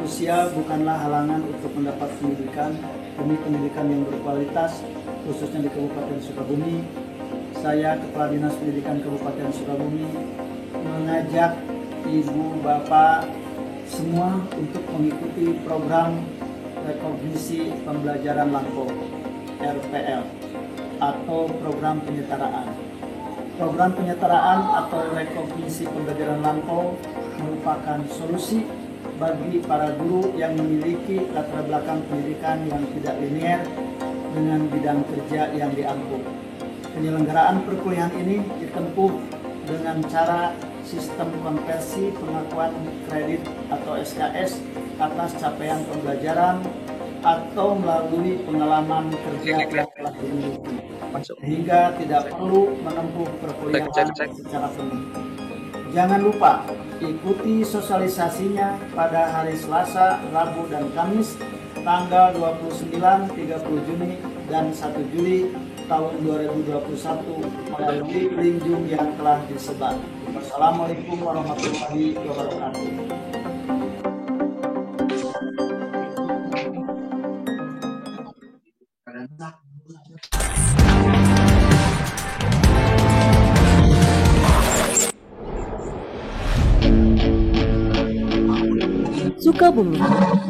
Usia bukanlah halangan untuk mendapat pendidikan. Demi pendidikan yang berkualitas, khususnya di Kabupaten Sukabumi, saya Kepala Dinas Pendidikan Kabupaten Sukabumi mengajak Ibu, Bapak, semua untuk mengikuti program Rekognisi Pembelajaran Lampau (RPL) atau program penyetaraan. Program penyetaraan atau rekognisi pembelajaran lampau merupakan solusi bagi para guru yang memiliki latar belakang pendidikan yang tidak linear dengan bidang kerja yang diampu. Penyelenggaraan perkuliahan ini ditempuh dengan cara sistem konversi pengakuan kredit atau SKS atas capaian pembelajaran atau melalui pengalaman kerja yang telah dimiliki, sehingga tidak perlu menempuh perkuliahan secara penuh. Jangan lupa ikuti sosialisasinya pada hari Selasa, Rabu, dan Kamis tanggal 29, 30 Juni, dan 1 Juli tahun 2021 melalui link Zoom yang telah disebar. Wassalamualaikum warahmatullahi wabarakatuh. Sukabumi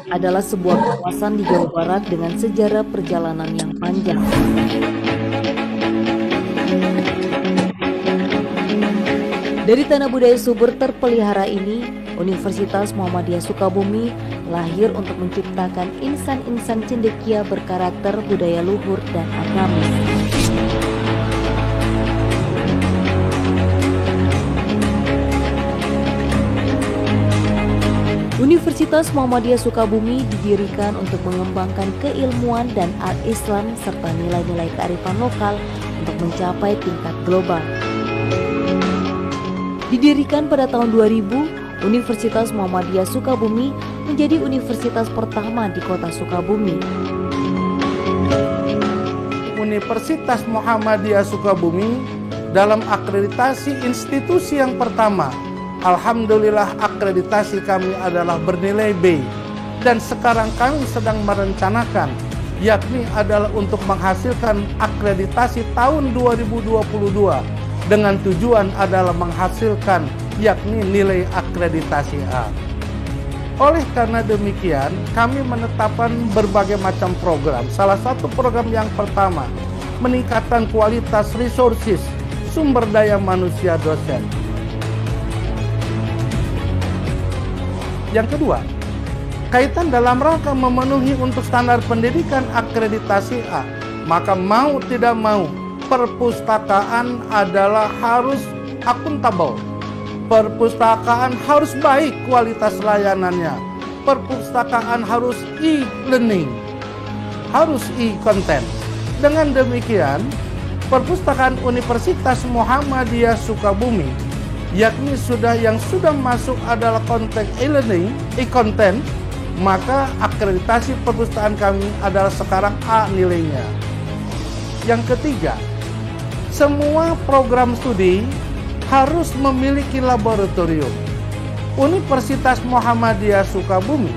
adalah sebuah kawasan di Jawa Barat dengan sejarah perjalanan yang panjang. Dari tanah budaya subur terpelihara ini, Universitas Muhammadiyah Sukabumi lahir untuk menciptakan insan-insan cendekia berkarakter budaya luhur dan agamis. Universitas Muhammadiyah Sukabumi didirikan untuk mengembangkan keilmuan dan al-Islam serta nilai-nilai kearifan lokal untuk mencapai tingkat global. Didirikan pada tahun 2000, Universitas Muhammadiyah Sukabumi menjadi universitas pertama di kota Sukabumi. Universitas Muhammadiyah Sukabumi dalam akreditasi institusi yang pertama. Alhamdulillah akreditasi kami adalah bernilai B, dan sekarang kami sedang merencanakan, yakni adalah untuk menghasilkan akreditasi tahun 2022 dengan tujuan adalah menghasilkan yakni nilai akreditasi A. Oleh karena demikian, kami menetapkan berbagai macam program. Salah satu program yang pertama, meningkatkan kualitas resources, sumber daya manusia dosen. Yang kedua, kaitan dalam rangka memenuhi untuk standar pendidikan akreditasi A, maka mau tidak mau perpustakaan adalah harus akuntabel. Perpustakaan harus baik kualitas layanannya. Perpustakaan harus e-learning, harus e-content. Dengan demikian, perpustakaan Universitas Muhammadiyah Sukabumi yakni yang sudah masuk adalah konteks e-learning, e-content, maka akreditasi perpustakaan kami adalah sekarang A nilainya. Yang ketiga, semua program studi harus memiliki laboratorium. Universitas Muhammadiyah Sukabumi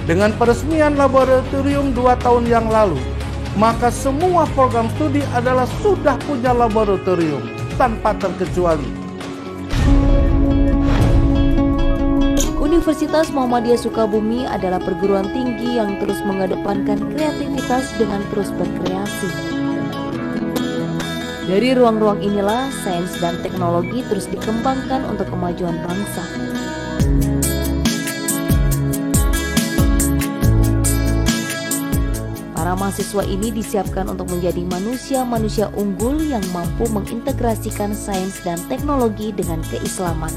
dengan peresmian laboratorium 2 tahun yang lalu, maka semua program studi adalah sudah punya laboratorium tanpa terkecuali. Universitas Muhammadiyah Sukabumi adalah perguruan tinggi yang terus mengedepankan kreativitas dengan terus berkreasi. Dari ruang-ruang inilah sains dan teknologi terus dikembangkan untuk kemajuan bangsa. Para mahasiswa ini disiapkan untuk menjadi manusia-manusia unggul yang mampu mengintegrasikan sains dan teknologi dengan keislaman.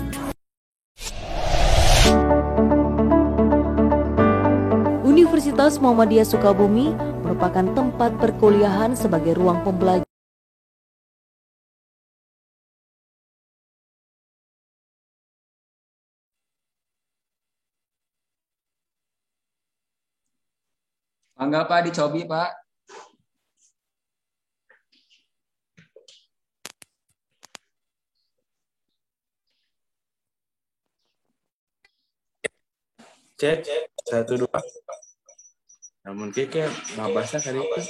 Universitas Muhammadiyah Sukabumi merupakan tempat perkuliahan sebagai ruang pembelajaran. Mangga Pak, dicobi Pak. Cek, satu dua. Namun kayak mabasnya kali itu.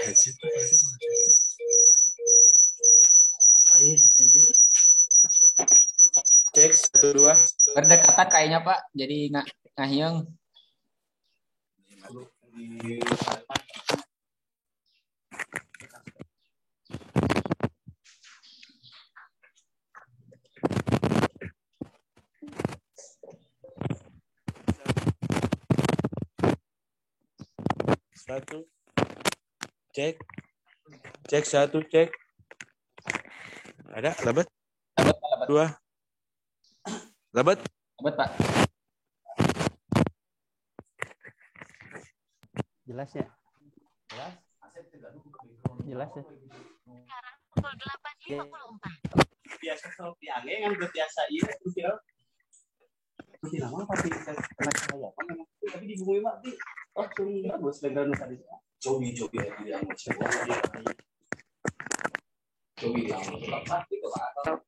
Headset. Cek, satu dua. Berdekatan kayaknya Pak, jadi ngahyeng. Satu. Cek. Cek satu, cek. Ada, lebat. Dua. Lebat. Abad Pak. Jelas ya? Jelas ya? Pukul 8.54. Biasa kalau piange kan biasa iya kira. Mesti lama tapi kena cahaya apa memang tapi di bumi mah di oh sering bagus background tadi. Cobi lagi yang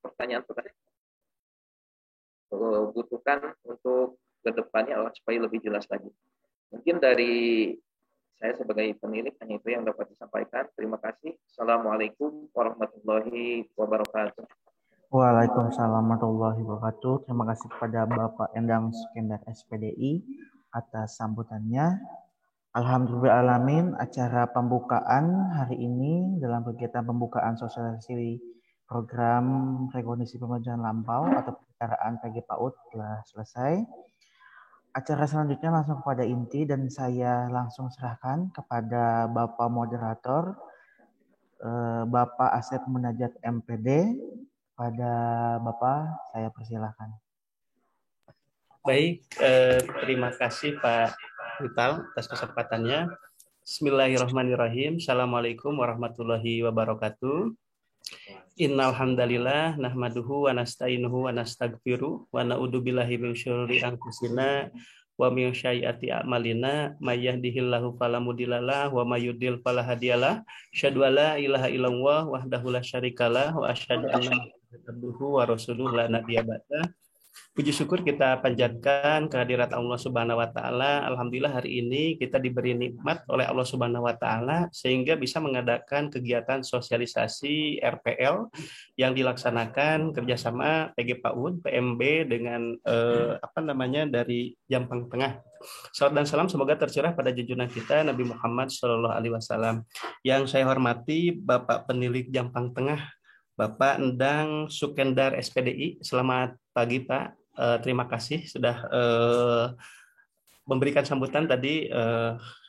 pertanyaan butuhkan untuk ke depannya supaya lebih jelas lagi. Mungkin dari saya sebagai penilik hanya itu yang dapat disampaikan. Terima kasih. Assalamualaikum warahmatullahi wabarakatuh. Waalaikumsalam warahmatullahi wabarakatuh. Terima kasih kepada Bapak Endang Sukendar SPDI atas sambutannya. Alhamdulillahirrahmanirrahim, acara pembukaan hari ini dalam kegiatan pembukaan sosialisasi program rekognisi pembelajaran lampau atau penyelenggaraan PG PAUD telah selesai. Acara selanjutnya langsung kepada inti dan saya langsung serahkan kepada Bapak Moderator, Bapak Asep Munajat MPD. Pada Bapak, saya persilahkan. Baik, terima kasih Pak Vital atas kesempatannya. Bismillahirrahmanirrahim. Assalamualaikum warahmatullahi wabarakatuh. Innal hamdalillah nahmaduhu wa nasta'inuhu wa nastaghfiruh wa na'udzu billahi min syururi anfusina wa min sayyiati a'malina may yahdihillahu fala mudhillalah wa may yudhlil fala hadiyalah. Asyhadu an la ilaha illallah wahdahu la syarikalah wa asyhadu anna Muhammadan abduhu wa rasuluhu la nabiyya ba'dah. Puji syukur kita panjatkan kehadirat Allah Subhanahu wa taala. Alhamdulillah hari ini kita diberi nikmat oleh Allah Subhanahu wa taala sehingga bisa mengadakan kegiatan sosialisasi RPL yang dilaksanakan kerjasama PG PAUD, PMB dengan dari Jampang Tengah. Salam dan salam semoga tercurah pada junjungan kita Nabi Muhammad SAW. Yang saya hormati Bapak Penilik Jampang Tengah, Bapak Endang Sukendar SPDI. Selamat pagi Pak. Terima kasih sudah memberikan sambutan tadi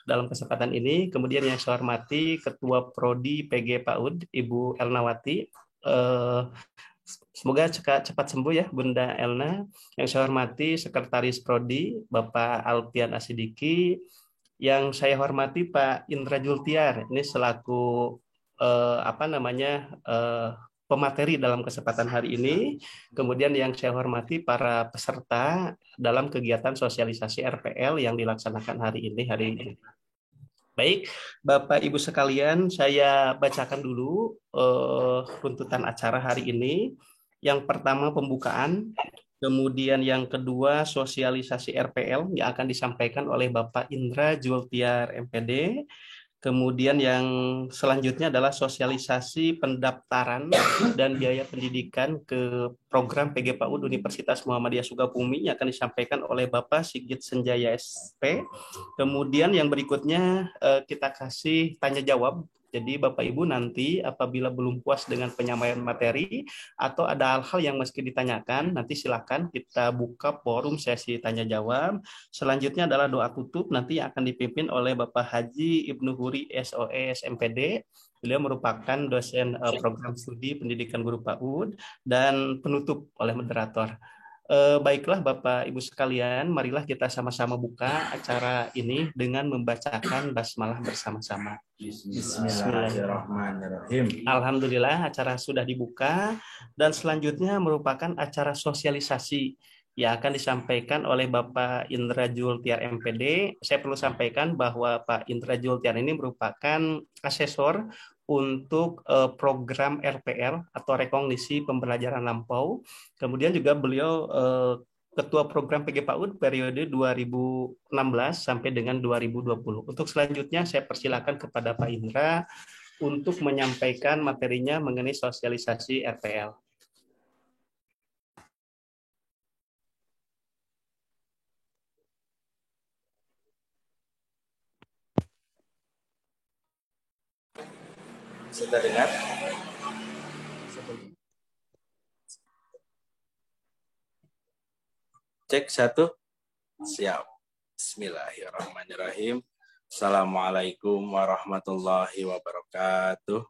dalam kesempatan ini. Kemudian yang saya hormati Ketua Prodi PG PAUD Ibu Elnawati. Semoga cepat sembuh ya Bunda Elna. Yang saya hormati Sekretaris Prodi Bapak Alpian Asidiki. Yang saya hormati Pak Indra Jultiar. Ini selaku pemateri dalam kesempatan hari ini. Kemudian yang saya hormati para peserta dalam kegiatan sosialisasi RPL yang dilaksanakan hari ini. Baik, Bapak Ibu sekalian, saya bacakan dulu runtutan acara hari ini. Yang pertama pembukaan, kemudian yang kedua sosialisasi RPL yang akan disampaikan oleh Bapak Indra Jultiar MPD. Kemudian yang selanjutnya adalah sosialisasi pendaftaran dan biaya pendidikan ke program PG PAUD Universitas Muhammadiyah Sukabumi yang akan disampaikan oleh Bapak Sigit Senjaya SP. Kemudian yang berikutnya kita kasih tanya jawab. Jadi Bapak Ibu nanti apabila belum puas dengan penyampaian materi atau ada hal-hal yang mesti ditanyakan, nanti silakan kita buka forum sesi tanya jawab. Selanjutnya adalah doa tutup nanti yang akan dipimpin oleh Bapak Haji Ibnu Huri SOS MPD. Beliau merupakan dosen program studi pendidikan guru PAUD dan penutup oleh moderator. Baiklah Bapak Ibu sekalian, marilah kita sama-sama buka acara ini dengan membacakan basmalah bersama-sama. Bismillahirrahmanirrahim. Alhamdulillah acara sudah dibuka dan selanjutnya merupakan acara sosialisasi yang akan disampaikan oleh Bapak Indra Jultiar MPD. Saya perlu sampaikan bahwa Pak Indra Jultiar ini merupakan asesor untuk program RPL atau rekognisi pembelajaran lampau. Kemudian juga beliau Ketua Program PG PAUD periode 2016 sampai dengan 2020. Untuk selanjutnya saya persilakan kepada Pak Indra untuk menyampaikan materinya mengenai sosialisasi RPL. Sudah dengar? Cek 1. Siap. Bismillahirrahmanirrahim. Assalamualaikum warahmatullahi wabarakatuh.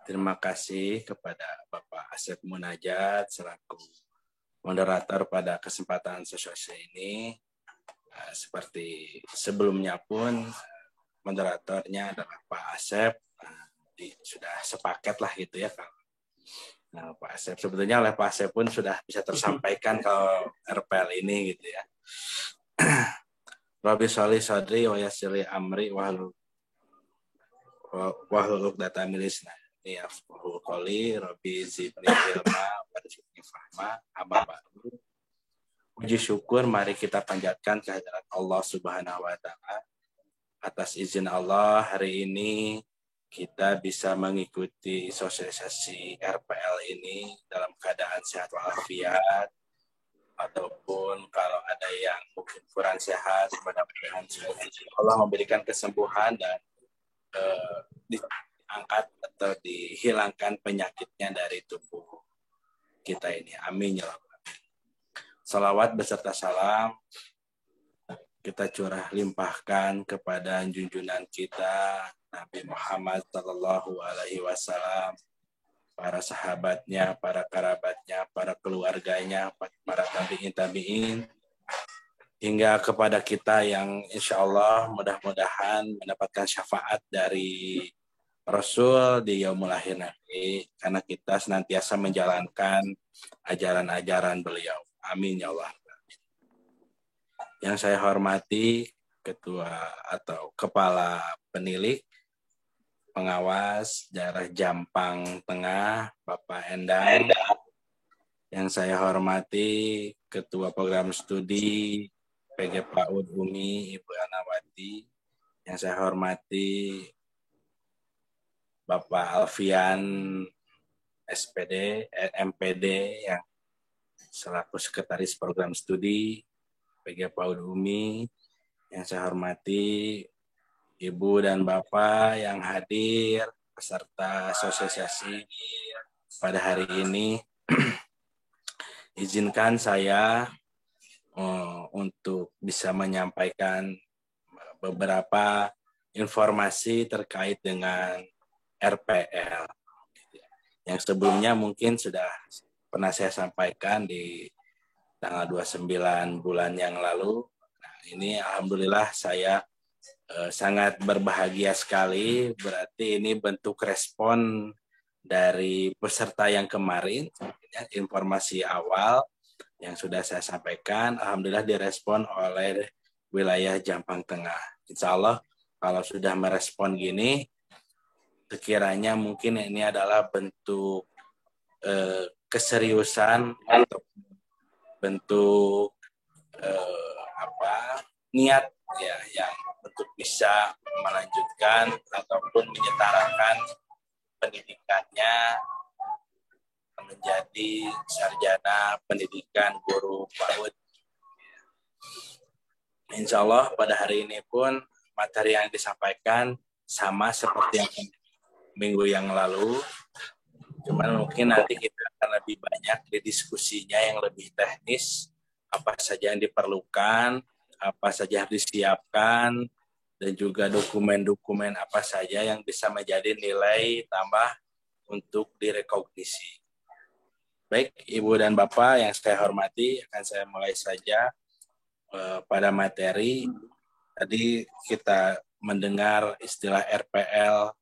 Terima kasih kepada Bapak Asep Munajat selaku moderator pada kesempatan sosial ini. Seperti sebelumnya pun moderatornya adalah Pak Asep. Sudah sepaket lah gitu ya kalau. Nah, Pak Asep sebetulnya oleh Pak Asep pun sudah bisa tersampaikan kalau RPL ini gitu ya. Rabbi sholli sadri wa yassir li amri wahlul 'uqdatam min lisani yafqahu qawli. Rabbi zidni ilma warzuqni fahma. Amma ba'du. Puji syukur mari kita panjatkan kehadirat Allah Subhanahu wa taala. Atas izin Allah hari ini kita bisa mengikuti sosialisasi RPL ini dalam keadaan sehat walafiat, ataupun kalau ada yang mungkin kurang sehat, mudah-mudahan Allah memberikan kesembuhan dan diangkat atau dihilangkan penyakitnya dari tubuh kita ini. Amin ya rabbal alamin. Salawat beserta salam kita curah limpahkan kepada junjungan kita Nabi Muhammad Sallallahu Alaihi Wasallam, para sahabatnya, para kerabatnya, para keluarganya, para tabi'in, hingga kepada kita yang insya Allah mudah-mudahan mendapatkan syafaat dari Rasul di yaumul akhir nanti, karena kita senantiasa menjalankan ajaran-ajaran beliau. Amin ya Allah. Yang saya hormati Ketua atau Kepala Penilik Pengawas Daerah Jampang Tengah, Bapak Endang. Yang saya hormati Ketua Program Studi PG PAUD Umi, Ibu Anawati. Yang saya hormati Bapak Alfian SPD, MPD yang selaku Sekretaris Program Studi PG PAUD Umi. Yang saya hormati Ibu dan Bapak yang hadir peserta sosialisasi pada hari ini. Izinkan saya untuk bisa menyampaikan beberapa informasi terkait dengan RPL. Yang sebelumnya mungkin sudah pernah saya sampaikan di tanggal 29 bulan yang lalu. Nah, ini alhamdulillah saya sangat berbahagia sekali, berarti ini bentuk respon dari peserta yang kemarin, ya, informasi awal yang sudah saya sampaikan, alhamdulillah direspon oleh wilayah Jampang Tengah. Insya Allah kalau sudah merespon gini, sekiranya mungkin ini adalah bentuk keseriusan atau bentuk niat ya yang untuk bisa melanjutkan ataupun menyetarakan pendidikannya menjadi sarjana pendidikan guru PAUD. Insya Allah pada hari ini pun materi yang disampaikan sama seperti yang minggu yang lalu. Cuman mungkin nanti kita akan lebih banyak di diskusinya yang lebih teknis, apa saja yang diperlukan, apa saja harus disiapkan, dan juga dokumen-dokumen apa saja yang bisa menjadi nilai tambah untuk direkognisi. Baik, Ibu dan Bapak yang saya hormati, akan saya mulai saja pada materi. Tadi kita mendengar istilah RPL.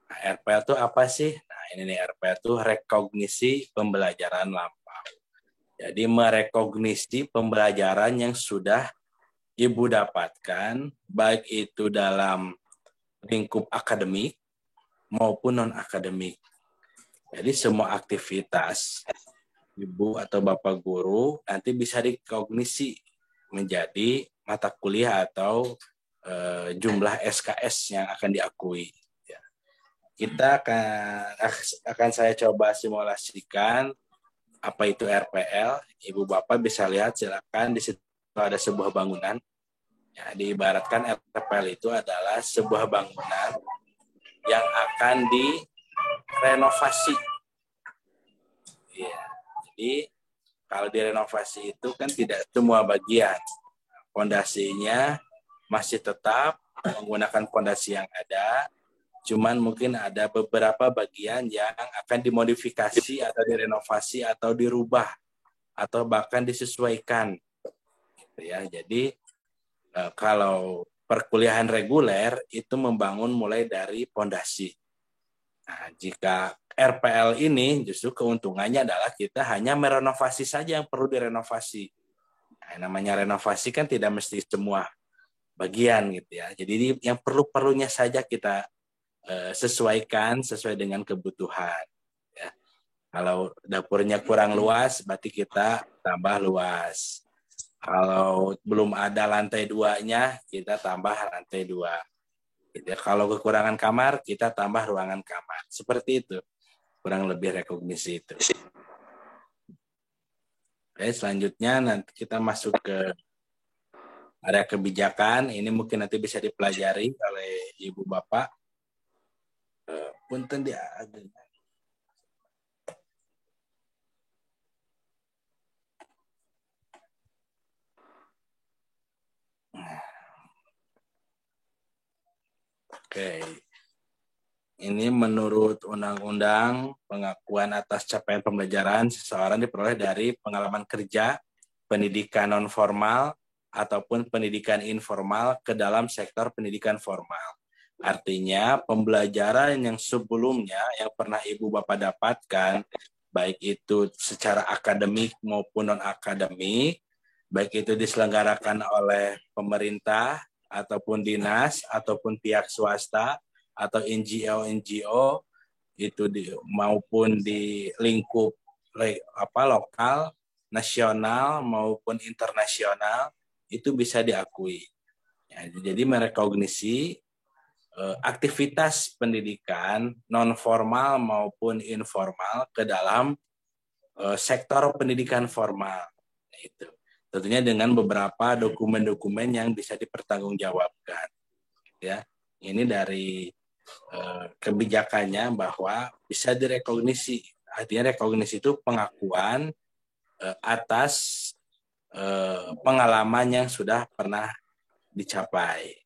Nah, RPL itu apa sih? Nah, ini nih, RPL itu rekognisi pembelajaran lampau. Jadi merekognisi pembelajaran yang sudah Ibu dapatkan, baik itu dalam lingkup akademik maupun non-akademik. Jadi semua aktivitas ibu atau bapak guru nanti bisa dikognisi menjadi mata kuliah atau jumlah SKS yang akan diakui. Ya. Kita akan saya coba simulasikan apa itu RPL. Ibu bapak bisa lihat, silakan di situ ada sebuah bangunan. Ya, diibaratkan RPL itu adalah sebuah bangunan yang akan direnovasi. Ya, jadi kalau direnovasi itu kan tidak semua bagian. Fondasinya masih tetap menggunakan fondasi yang ada, cuman mungkin ada beberapa bagian yang akan dimodifikasi atau direnovasi atau dirubah atau bahkan disesuaikan. Ya, jadi kalau perkuliahan reguler itu membangun mulai dari fondasi. Nah, jika RPL ini justru keuntungannya adalah kita hanya merenovasi saja yang perlu direnovasi. Nah, namanya renovasi kan tidak mesti semua bagian gitu ya. Jadi yang perlu-perlunya saja kita sesuaikan sesuai dengan kebutuhan. Ya. Kalau dapurnya kurang luas, berarti kita tambah luas. Kalau belum ada lantai 2-nya, kita tambah lantai 2. Gitu ya. Kalau kekurangan kamar, kita tambah ruangan kamar. Seperti itu. Kurang lebih rekognisi itu. Oke, selanjutnya nanti kita masuk ke area kebijakan. Ini mungkin nanti bisa dipelajari oleh Ibu Bapak. Punten dia. Oke. Ini menurut Undang-Undang Pengakuan atas Capaian Pembelajaran, seseorang diperoleh dari pengalaman kerja, pendidikan non-formal, ataupun pendidikan informal ke dalam sektor pendidikan formal. Artinya, pembelajaran yang sebelumnya yang pernah Ibu Bapak dapatkan, baik itu secara akademik maupun non-akademik, baik itu diselenggarakan oleh pemerintah, ataupun dinas, ataupun pihak swasta, atau NGO itu maupun di lingkup lokal, nasional maupun internasional itu bisa diakui. Ya, jadi merekognisi aktivitas pendidikan non formal maupun informal ke dalam sektor pendidikan formal. Itu tentunya dengan beberapa dokumen-dokumen yang bisa dipertanggungjawabkan. Ya, ini dari kebijakannya bahwa bisa direkognisi. Artinya rekognisi itu pengakuan atas pengalaman yang sudah pernah dicapai.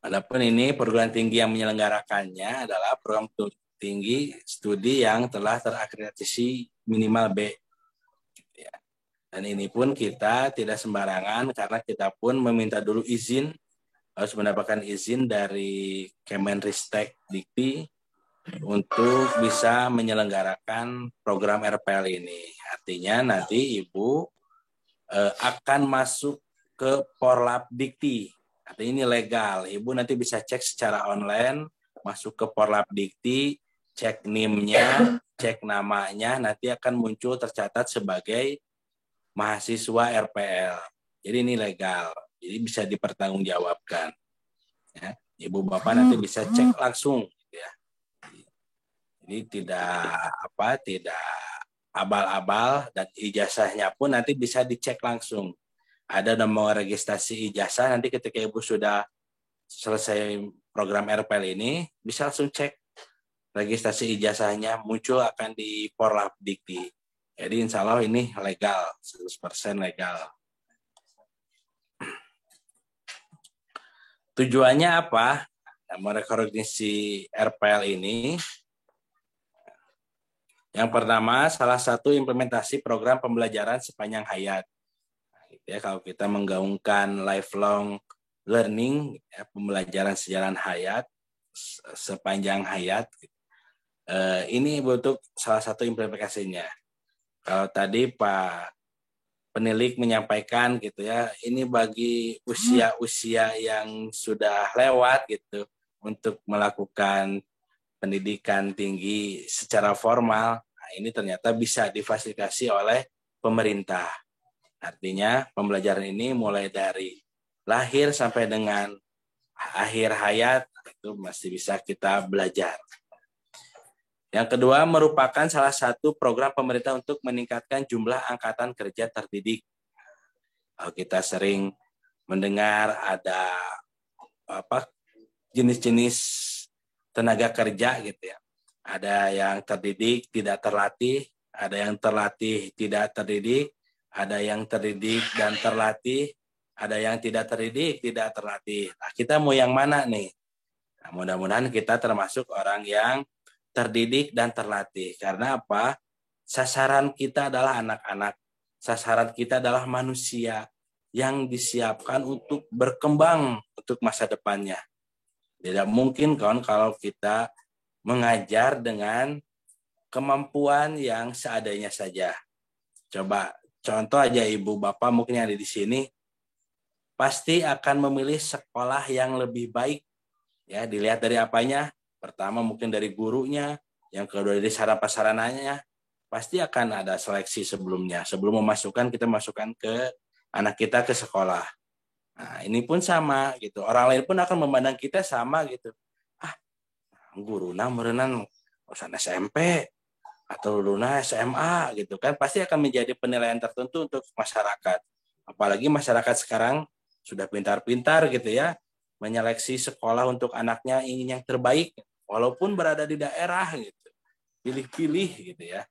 Adapun ini perguruan tinggi yang menyelenggarakannya adalah program tinggi studi yang telah terakreditasi minimal B. Dan ini pun kita tidak sembarangan karena kita pun meminta dulu izin, harus mendapatkan izin dari Kemenristek Dikti untuk bisa menyelenggarakan program RPL ini. Artinya nanti Ibu akan masuk ke Porlab Dikti. Artinya ini legal. Ibu nanti bisa cek secara online, masuk ke Porlab Dikti, cek NIM-nya, cek namanya, nanti akan muncul tercatat sebagai mahasiswa RPL. Jadi ini legal. Jadi bisa dipertanggungjawabkan. Ya, Ibu Bapak nanti bisa cek langsung. Ya. Jadi tidak abal-abal, dan ijazahnya pun nanti bisa dicek langsung. Ada nomor registrasi ijazah, nanti ketika Ibu sudah selesai program RPL ini, bisa langsung cek registrasi ijazahnya, muncul akan di Porlab Dikti. Jadi insya Allah ini legal, 100% legal. Tujuannya apa? Merekognisi RPL ini. Yang pertama, salah satu implementasi program pembelajaran sepanjang hayat. Ya, kalau kita menggaungkan lifelong learning, ya, pembelajaran sejalan hayat, sepanjang hayat, ini bentuk salah satu implementasinya. Kalau tadi Pak penilik menyampaikan gitu ya, ini bagi usia-usia yang sudah lewat gitu untuk melakukan pendidikan tinggi secara formal, ini ternyata bisa difasilitasi oleh pemerintah. Artinya pembelajaran ini mulai dari lahir sampai dengan akhir hayat itu masih bisa kita belajar. Yang kedua merupakan salah satu program pemerintah untuk meningkatkan jumlah angkatan kerja terdidik. Kita sering mendengar ada jenis-jenis tenaga kerja gitu ya. Ada yang terdidik tidak terlatih, ada yang terlatih tidak terdidik, ada yang terdidik dan terlatih, ada yang tidak terdidik tidak terlatih. Nah, kita mau yang mana nih? Nah, mudah-mudahan kita termasuk orang yang terdidik dan terlatih. Karena apa? Sasaran kita adalah anak-anak. Sasaran kita adalah manusia yang disiapkan untuk berkembang untuk masa depannya. Tidak mungkin kan kalau kita mengajar dengan kemampuan yang seadanya saja. Coba contoh aja ibu bapak mungkin yang ada di sini pasti akan memilih sekolah yang lebih baik. Ya, dilihat dari apanya? Pertama mungkin dari gurunya, yang kedua dari sarana-prasarananya. Pasti akan ada seleksi sebelumnya. Sebelum memasukkan, kita masukkan ke anak kita ke sekolah. Nah, ini pun sama gitu. Orang lain pun akan memandang kita sama gitu. Guruna merenang urusan SMP atau luna SMA gitu kan. Pasti akan menjadi penilaian tertentu untuk masyarakat. Apalagi masyarakat sekarang sudah pintar-pintar gitu ya. Menyeleksi sekolah untuk anaknya ingin yang terbaik. Walaupun berada di daerah gitu. Pilih-pilih gitu ya.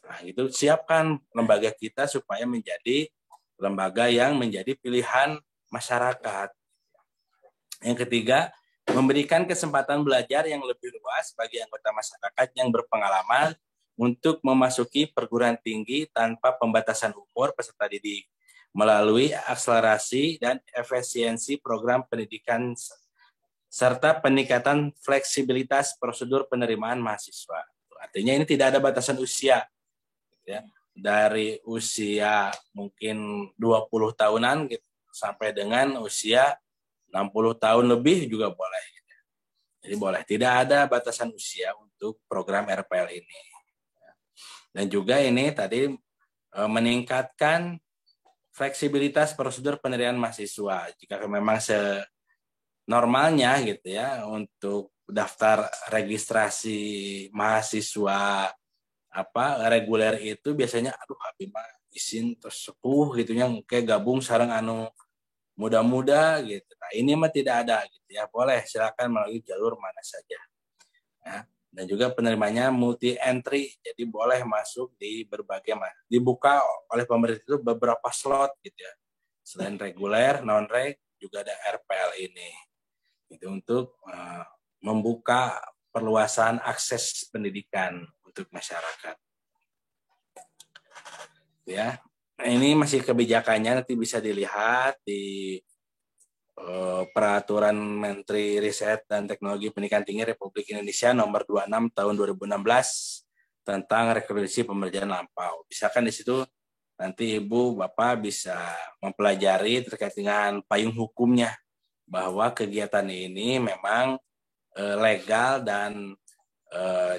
Nah, itu siapkan lembaga kita supaya menjadi lembaga yang menjadi pilihan masyarakat. Yang ketiga, memberikan kesempatan belajar yang lebih luas bagi anggota masyarakat yang berpengalaman untuk memasuki perguruan tinggi tanpa pembatasan umur peserta didik melalui akselerasi dan efisiensi program pendidikan serta peningkatan fleksibilitas prosedur penerimaan mahasiswa. Artinya ini tidak ada batasan usia. Ya, dari usia mungkin 20 tahunan gitu, sampai dengan usia 60 tahun lebih juga boleh. Jadi boleh, tidak ada batasan usia untuk program RPL ini. Dan juga ini tadi meningkatkan fleksibilitas prosedur penerimaan mahasiswa. Jika memang senormalnya gitu ya untuk daftar registrasi mahasiswa reguler itu biasanya habis mah izin terus sepuh gitu nya kayak gabung sareng anu muda-muda gitu. Nah, ini mah tidak ada gitu ya. Boleh silakan melalui jalur mana saja. Nah, dan juga penerimanya multi entry. Jadi boleh masuk di berbagai dibuka oleh pemerintah itu beberapa slot gitu ya. Selain reguler, non-reg juga ada RPL ini. Itu untuk membuka perluasan akses pendidikan untuk masyarakat. Ya, nah, ini masih kebijakannya nanti bisa dilihat di Peraturan Menteri Riset dan Teknologi Pendidikan Tinggi Republik Indonesia nomor 26 tahun 2016 tentang rekomendasi pembelajaran lampau. Misalkan di situ nanti Ibu Bapak bisa mempelajari terkait dengan payung hukumnya bahwa kegiatan ini memang legal dan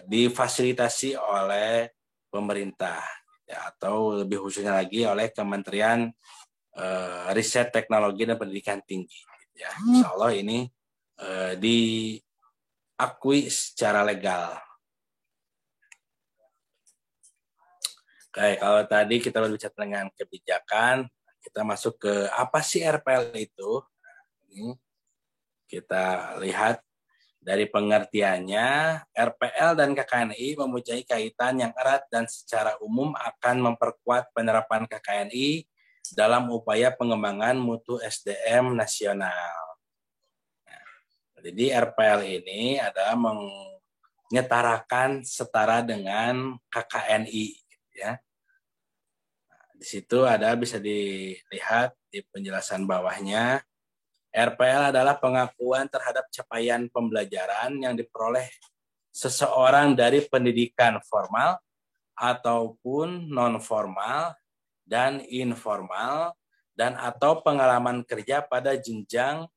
difasilitasi oleh pemerintah ya, atau lebih khususnya lagi oleh Kementerian Riset Teknologi dan Pendidikan Tinggi ya. Insya Allah ini diakui secara legal. Oke, kalau tadi kita berbicara dengan kebijakan, kita masuk ke apa sih RPL itu. Ini kita lihat dari pengertiannya, RPL dan KKNI mempunyai kaitan yang erat dan secara umum akan memperkuat penerapan KKNI dalam upaya pengembangan mutu SDM nasional. Nah, jadi RPL ini adalah menyetarakan setara dengan KKNI. Ya. Nah, di situ bisa dilihat di penjelasan bawahnya. RPL adalah pengakuan terhadap capaian pembelajaran yang diperoleh seseorang dari pendidikan formal ataupun non-formal dan informal dan atau pengalaman kerja pada jenjang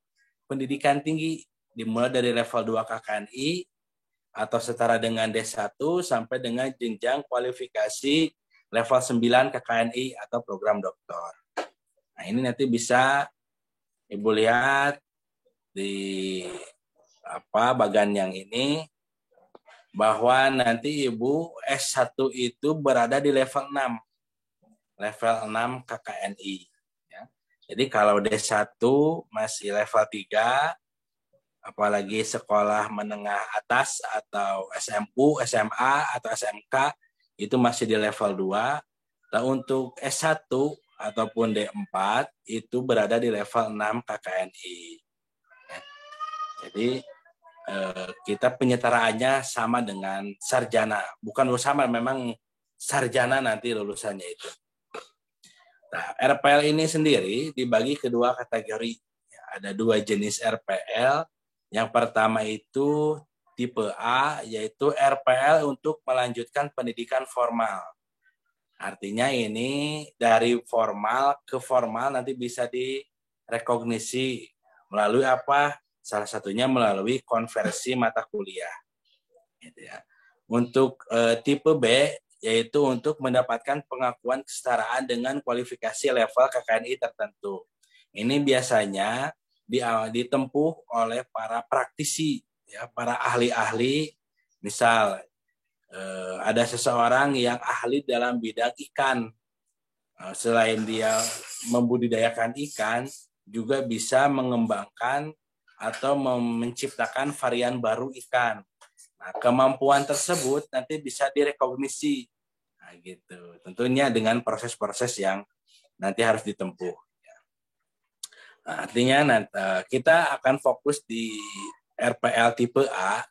pendidikan tinggi dimulai dari level 2 KKNI atau setara dengan D1 sampai dengan jenjang kualifikasi level 9 KKNI atau program doktor. Nah, ini nanti bisa Ibu lihat di bagian yang ini bahwa nanti Ibu S1 itu berada di level 6. Level 6 KKNI. Ya. Jadi kalau D1 masih level 3, apalagi sekolah menengah atas atau SMU, SMA, atau SMK, itu masih di level 2. Nah, untuk S1 ataupun D4, itu berada di level 6 KKNI. Ya. Jadi, kita penyetaraannya sama dengan sarjana. Bukan sama, memang sarjana nanti lulusannya itu. Nah, RPL ini sendiri dibagi ke dua kategori. Ada 2 jenis RPL. Yang pertama itu tipe A, yaitu RPL untuk melanjutkan pendidikan formal. Artinya ini dari formal ke formal nanti bisa direkognisi melalui apa? Salah satunya melalui konversi mata kuliah. Gitu ya. Untuk tipe B, yaitu untuk mendapatkan pengakuan kesetaraan dengan kualifikasi level KKNI tertentu. Ini biasanya ditempuh oleh para praktisi, ya, para ahli-ahli. Misal ada seseorang yang ahli dalam bidang ikan. Selain dia membudidayakan ikan, juga bisa mengembangkan atau menciptakan varian baru ikan. Nah, kemampuan tersebut nanti bisa direkognisi. Nah, gitu. Tentunya dengan proses-proses yang nanti harus ditempuh. Nah, artinya kita akan fokus di RPL tipe A,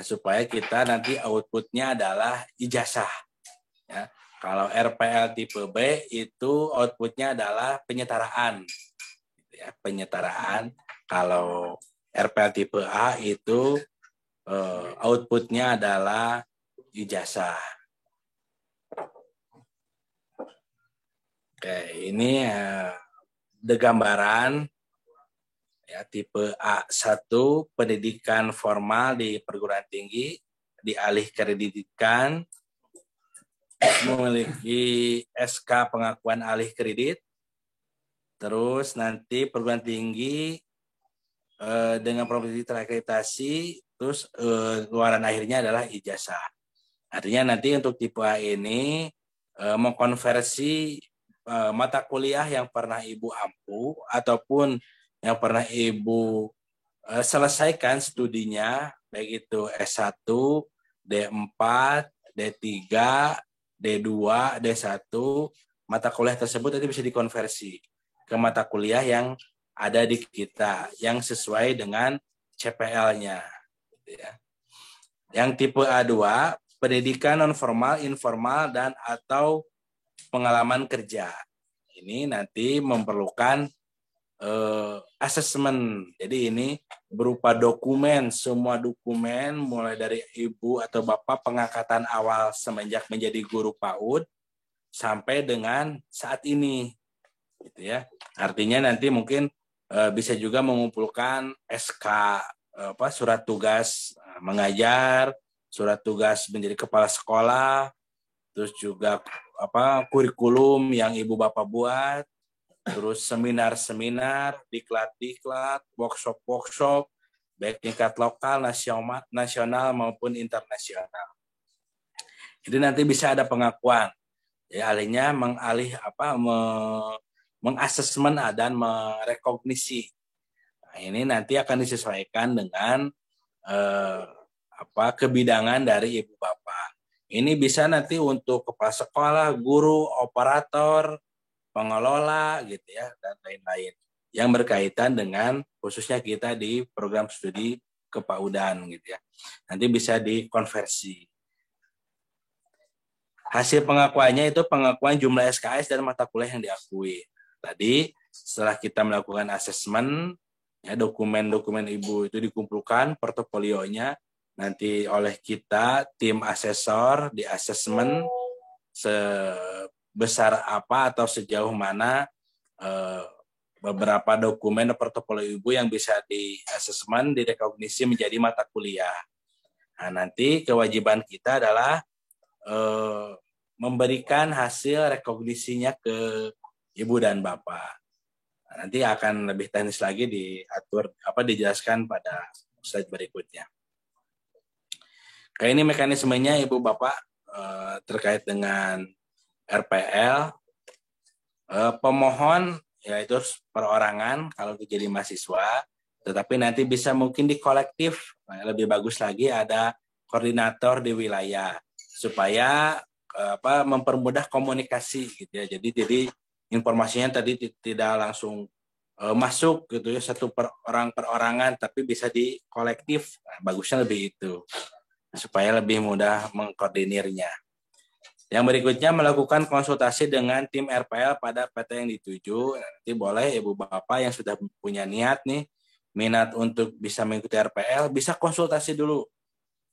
supaya kita nanti outputnya adalah ijazah. Ya. Kalau RPL tipe B itu outputnya adalah penyetaraan. Ya, penyetaraan. Kalau RPL tipe A itu outputnya adalah ijazah. Oke, ini gambaran ya, tipe A1 pendidikan formal di perguruan tinggi, di alih kredidikan, memiliki SK pengakuan alih kredit, terus nanti perguruan tinggi dengan profesi terakreditasi, terus luaran akhirnya adalah ijazah. Artinya nanti untuk tipe A ini mengkonversi mata kuliah yang pernah Ibu ampu ataupun yang pernah Ibu selesaikan studinya, baik itu S1, D4, D3, D2, D1, mata kuliah tersebut nanti bisa dikonversi ke mata kuliah yang ada di kita, yang sesuai dengan CPL-nya. Ya. Yang tipe A2, pendidikan non-formal, informal, dan atau pengalaman kerja. Ini nanti memerlukan asesmen. Jadi ini berupa dokumen, semua dokumen mulai dari Ibu atau Bapak pengangkatan awal semenjak menjadi guru PAUD sampai dengan saat ini. Gitu ya. Artinya nanti mungkin bisa juga mengumpulkan SK surat tugas mengajar, surat tugas menjadi kepala sekolah, terus juga kurikulum yang Ibu Bapak buat, terus seminar-seminar, diklat-diklat, workshop-workshop, baik tingkat lokal, nasional maupun internasional. Jadi nanti bisa ada pengakuan. Ya, alihnya mengasesmen dan merekognisi. Nah, ini nanti akan disesuaikan dengan kebidangan dari Ibu Bapak. Ini bisa nanti untuk kepala sekolah, guru, operator, pengelola, gitu ya, dan lain-lain yang berkaitan dengan khususnya kita di program studi kepaudan, gitu ya. Nanti bisa dikonversi. Hasil pengakuannya itu pengakuan jumlah SKS dan mata kuliah yang diakui. Tadi setelah kita melakukan asesmen, ya, dokumen-dokumen Ibu itu dikumpulkan, portofolionya nanti oleh kita tim asesor di asesmen sebesar apa atau sejauh mana beberapa dokumen portofolio Ibu yang bisa di asesmen direkognisi menjadi mata kuliah. Nah, nanti kewajiban kita adalah memberikan hasil rekognisinya ke ibu dan bapak. Nah, nanti akan lebih teknis lagi dijelaskan pada slide berikutnya. Kayak ini mekanismenya ibu bapak terkait dengan RPL. Pemohon yaitu perorangan kalau jadi mahasiswa, tetapi nanti bisa mungkin di kolektif. Nah, lebih bagus lagi ada koordinator di wilayah supaya mempermudah komunikasi gitu ya. Jadi informasinya tadi tidak langsung masuk gitu ya satu perorangan, tapi bisa di kolektif. Nah, bagusnya lebih itu supaya lebih mudah mengkoordinirnya. Yang berikutnya melakukan konsultasi dengan tim RPL pada PT yang dituju. Nanti boleh ibu bapak yang sudah punya niat nih, minat untuk bisa mengikuti RPL, bisa konsultasi dulu.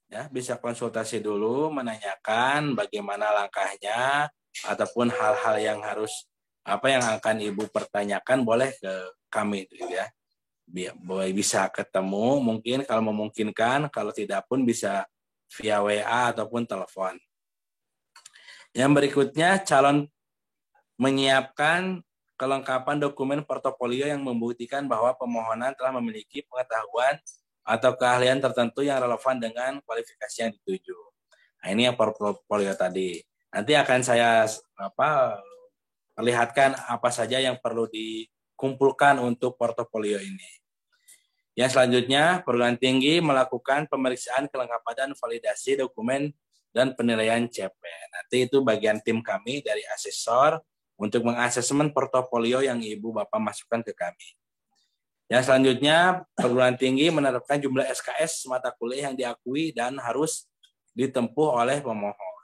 Ya, bisa konsultasi dulu, menanyakan bagaimana langkahnya, ataupun hal-hal yang yang akan ibu pertanyakan, boleh ke kami gitu ya. Boleh bisa ketemu, mungkin kalau memungkinkan, kalau tidak pun bisa via WA ataupun telepon. Yang berikutnya, calon menyiapkan kelengkapan dokumen portofolio yang membuktikan bahwa pemohonan telah memiliki pengetahuan atau keahlian tertentu yang relevan dengan kualifikasi yang dituju. Nah, ini yang portofolio tadi. Nanti akan saya perlihatkan apa saja yang perlu dikumpulkan untuk portofolio ini. Yang selanjutnya, perguruan tinggi melakukan pemeriksaan kelengkapan dan validasi dokumen dan penilaian CP. Nanti itu bagian tim kami dari asesor untuk mengasesmen portofolio yang ibu bapak masukkan ke kami. Yang selanjutnya, perguruan tinggi menetapkan jumlah SKS mata kuliah yang diakui dan harus ditempuh oleh pemohon.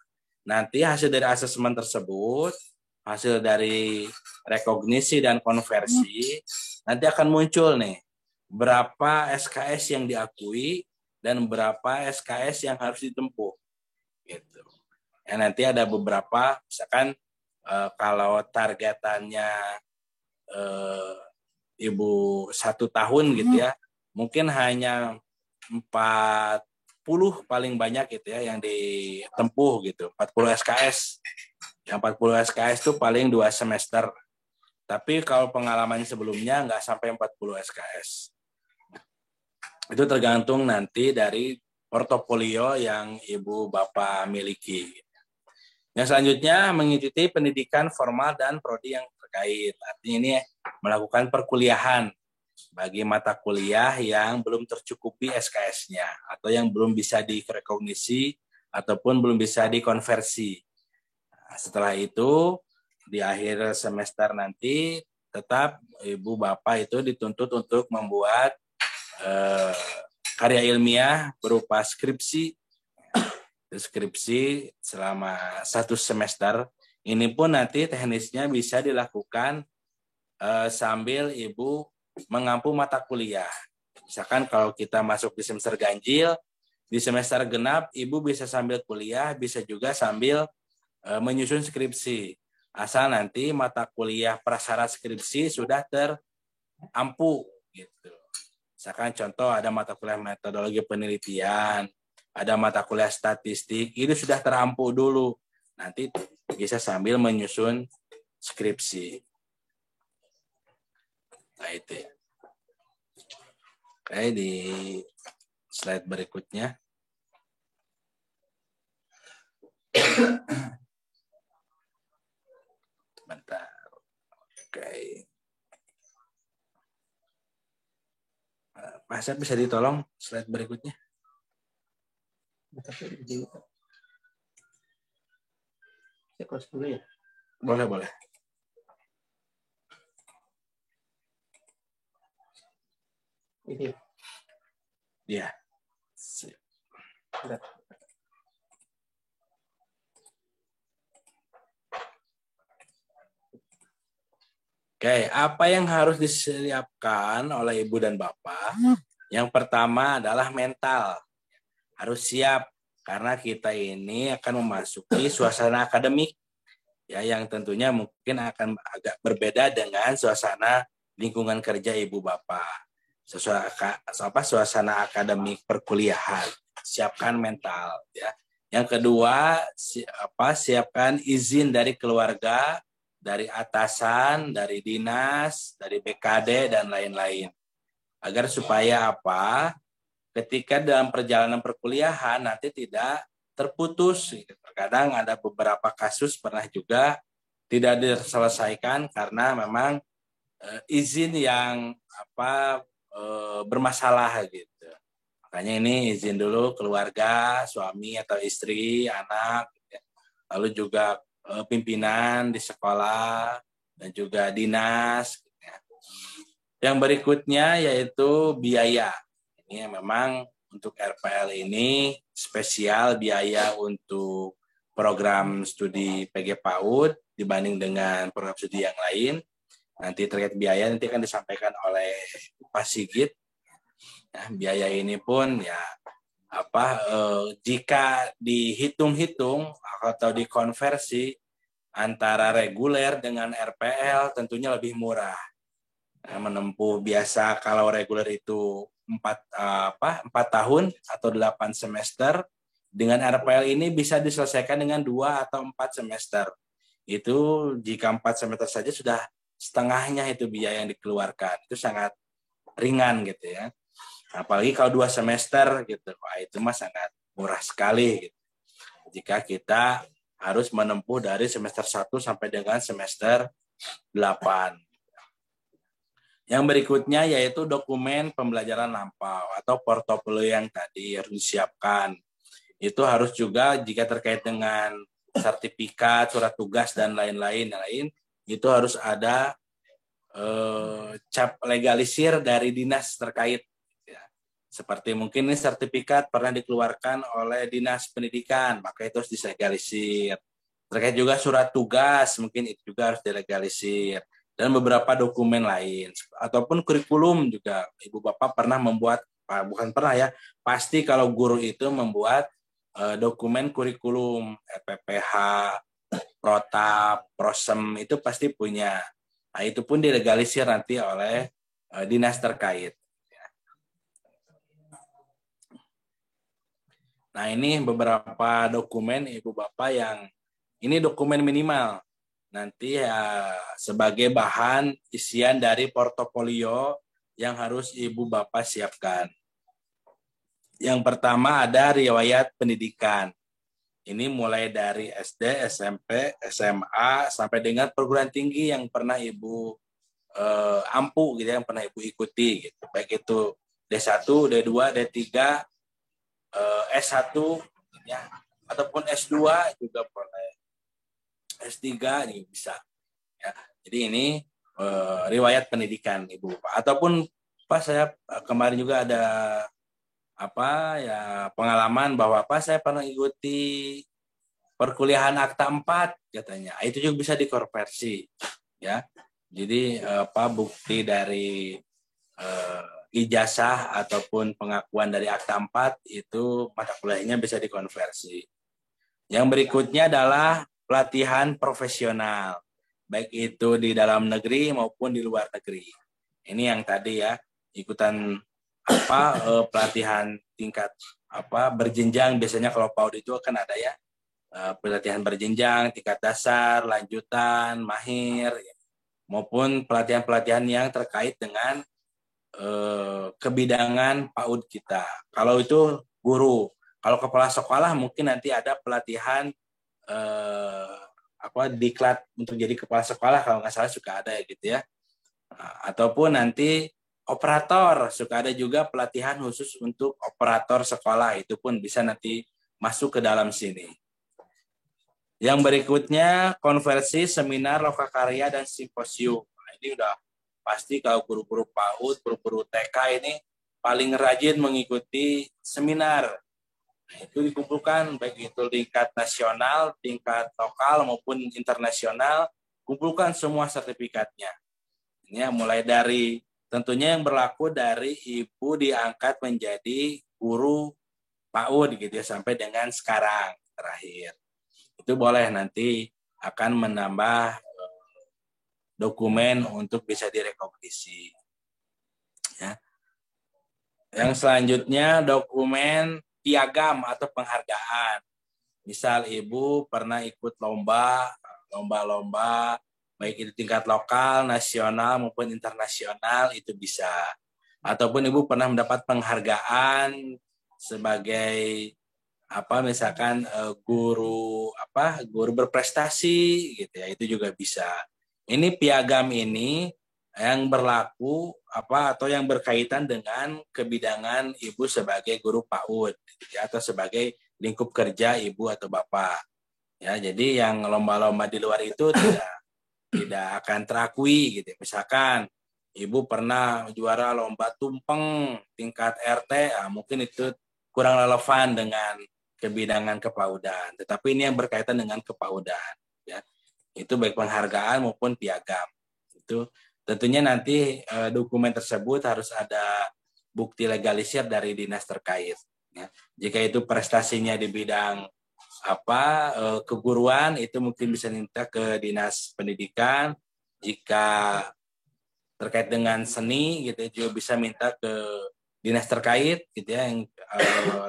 Nanti hasil dari asesmen tersebut, hasil dari rekognisi dan konversi, nanti akan muncul nih, berapa SKS yang diakui dan berapa SKS yang harus ditempuh. Gitu. Ya, nanti ada beberapa, misalkan kalau targetannya ibu 1 tahun gitu ya, mungkin hanya 40 paling banyak gitu ya yang ditempuh gitu, 40 SKS. Yang 40 SKS itu paling 2 semester. Tapi kalau pengalaman sebelumnya nggak sampai 40 SKS. Itu tergantung nanti dari portofolio yang ibu bapak miliki. Yang selanjutnya mengikuti pendidikan formal dan prodi yang terkait. Artinya ini melakukan perkuliahan bagi mata kuliah yang belum tercukupi SKS-nya atau yang belum bisa direkognisi ataupun belum bisa dikonversi. Nah, setelah itu di akhir semester nanti tetap ibu bapak itu dituntut untuk membuat karya ilmiah berupa skripsi selama 1 semester. Ini pun nanti teknisnya bisa dilakukan sambil ibu mengampu mata kuliah. Misalkan kalau kita masuk di semester ganjil, di semester genap ibu bisa sambil kuliah, bisa juga sambil menyusun skripsi. Asal nanti mata kuliah prasyarat skripsi sudah terampu gitu. Misalkan contoh ada mata kuliah metodologi penelitian, ada mata kuliah statistik, itu sudah terampu dulu. Nanti bisa sambil menyusun skripsi. Nah itu ya. Oke, di slide berikutnya. Bentar. Oke. Pak Asep bisa ditolong slide berikutnya? Saya close dulu ya. Boleh. Ini. Iya. Oke, apa yang harus disiapkan oleh ibu dan bapak? Yang pertama adalah mental. Harus siap karena kita ini akan memasuki suasana akademik ya yang tentunya mungkin akan agak berbeda dengan suasana lingkungan kerja ibu bapak. Suasana akademik perkuliahan. siapkan mental ya. Yang kedua, siapkan izin dari keluarga, dari atasan, dari dinas, dari BKD dan lain-lain. Agar supaya apa? Ketika dalam perjalanan perkuliahan nanti tidak terputus. Terkadang ada beberapa kasus pernah juga tidak diselesaikan karena memang izin yang bermasalah gitu. Makanya ini izin dulu keluarga, suami atau istri, anak, gitu ya. Lalu juga pimpinan di sekolah dan juga dinas. Gitu ya. Yang berikutnya yaitu biaya. Ini memang untuk RPL ini spesial biaya untuk program studi PG PAUD dibanding dengan program studi yang lain. Nanti terkait biaya nanti akan disampaikan oleh Pak Sigit. Nah, biaya ini pun ya jika dihitung-hitung atau dikonversi antara reguler dengan RPL tentunya lebih murah. Menempuh biasa kalau reguler itu 4 tahun atau 8 semester, dengan RPL ini bisa diselesaikan dengan 2 atau 4 semester. Itu jika 4 semester saja sudah setengahnya itu biaya yang dikeluarkan. Itu sangat ringan gitu ya. Apalagi kalau 2 semester gitu, wah itu mah sangat murah sekali gitu. Jika kita harus menempuh dari semester 1 sampai dengan semester 8. Yang berikutnya yaitu dokumen pembelajaran lampau atau portofolio yang tadi harus disiapkan. Itu harus juga jika terkait dengan sertifikat, surat tugas dan lain-lain, itu harus ada cap legalisir dari dinas terkait. Seperti mungkin ini sertifikat pernah dikeluarkan oleh Dinas Pendidikan, maka itu harus dilegalisir. Terkait juga surat tugas, mungkin itu juga harus dilegalisir. Dan beberapa dokumen lain. Ataupun kurikulum juga. Ibu Bapak pernah membuat, bukan pernah ya, pasti kalau guru itu membuat dokumen kurikulum, PPH, Protap, Prosem, itu pasti punya. Nah, itu pun dilegalisir nanti oleh dinas terkait. Nah, ini beberapa dokumen Ibu Bapak yang ini dokumen minimal. Nanti ya sebagai bahan isian dari portofolio yang harus Ibu Bapak siapkan. Yang pertama ada riwayat pendidikan. Ini mulai dari SD, SMP, SMA, sampai dengan perguruan tinggi yang pernah Ibu ampu gitu, yang pernah Ibu ikuti. Gitu. Baik itu D1, D2, D3, S1 ya, ataupun S2 juga boleh, S3 juga bisa ya. Jadi ini riwayat pendidikan Ibu Bapak. Ataupun Pak, saya kemarin juga ada pengalaman bahwa saya pernah ikuti perkuliahan akta 4 katanya. Itu juga bisa dikonversi ya. Jadi bukti dari ijazah ataupun pengakuan dari akta 4 itu mata kuliahnya bisa dikonversi. Yang berikutnya adalah pelatihan profesional, baik itu di dalam negeri maupun di luar negeri. Ini yang tadi ya, ikutan pelatihan tingkat berjenjang. Biasanya kalau PAUD itu kan ada ya, pelatihan berjenjang, tingkat dasar, lanjutan, mahir, ya. Maupun pelatihan-pelatihan yang terkait dengan kebidangan PAUD kita. Kalau itu guru, kalau kepala sekolah mungkin nanti ada pelatihan diklat untuk jadi kepala sekolah, kalau nggak salah suka ada ya gitu ya. Ataupun nanti operator, suka ada juga pelatihan khusus untuk operator sekolah, itu pun bisa nanti masuk ke dalam sini. Yang berikutnya konversi seminar lokakarya dan simposium. Nah, ini udah pasti kalau guru-guru PAUD, guru-guru TK ini paling rajin mengikuti seminar. Nah, itu dikumpulkan baik itu tingkat nasional, tingkat lokal maupun internasional, kumpulkan semua sertifikatnya. Ini mulai dari tentunya yang berlaku dari Ibu diangkat menjadi guru PAUD gitu ya, sampai dengan sekarang terakhir. Itu boleh nanti akan menambah dokumen untuk bisa direkognisi. Ya. Yang selanjutnya dokumen piagam atau penghargaan. Misal ibu pernah ikut lomba-lomba, baik itu tingkat lokal, nasional maupun internasional, itu bisa. Ataupun ibu pernah mendapat penghargaan sebagai misalkan guru berprestasi gitu ya, itu juga bisa. Ini piagam ini yang berlaku atau yang berkaitan dengan kebidangan ibu sebagai guru PAUD ya, atau sebagai lingkup kerja ibu atau bapak ya. Jadi yang lomba-lomba di luar itu tidak akan terakui gitu. Misalkan ibu pernah juara lomba tumpeng tingkat RT, mungkin itu kurang relevan dengan kebidangan kepaudan. Tetapi ini yang berkaitan dengan kepaudan ya. Itu baik penghargaan maupun piagam. Itu tentunya nanti dokumen tersebut harus ada bukti legalisir dari dinas terkait. Ya. Jika itu prestasinya di bidang keguruan, itu mungkin bisa minta ke dinas pendidikan. Jika terkait dengan seni, gitu juga bisa minta ke dinas terkait, gitu ya, yang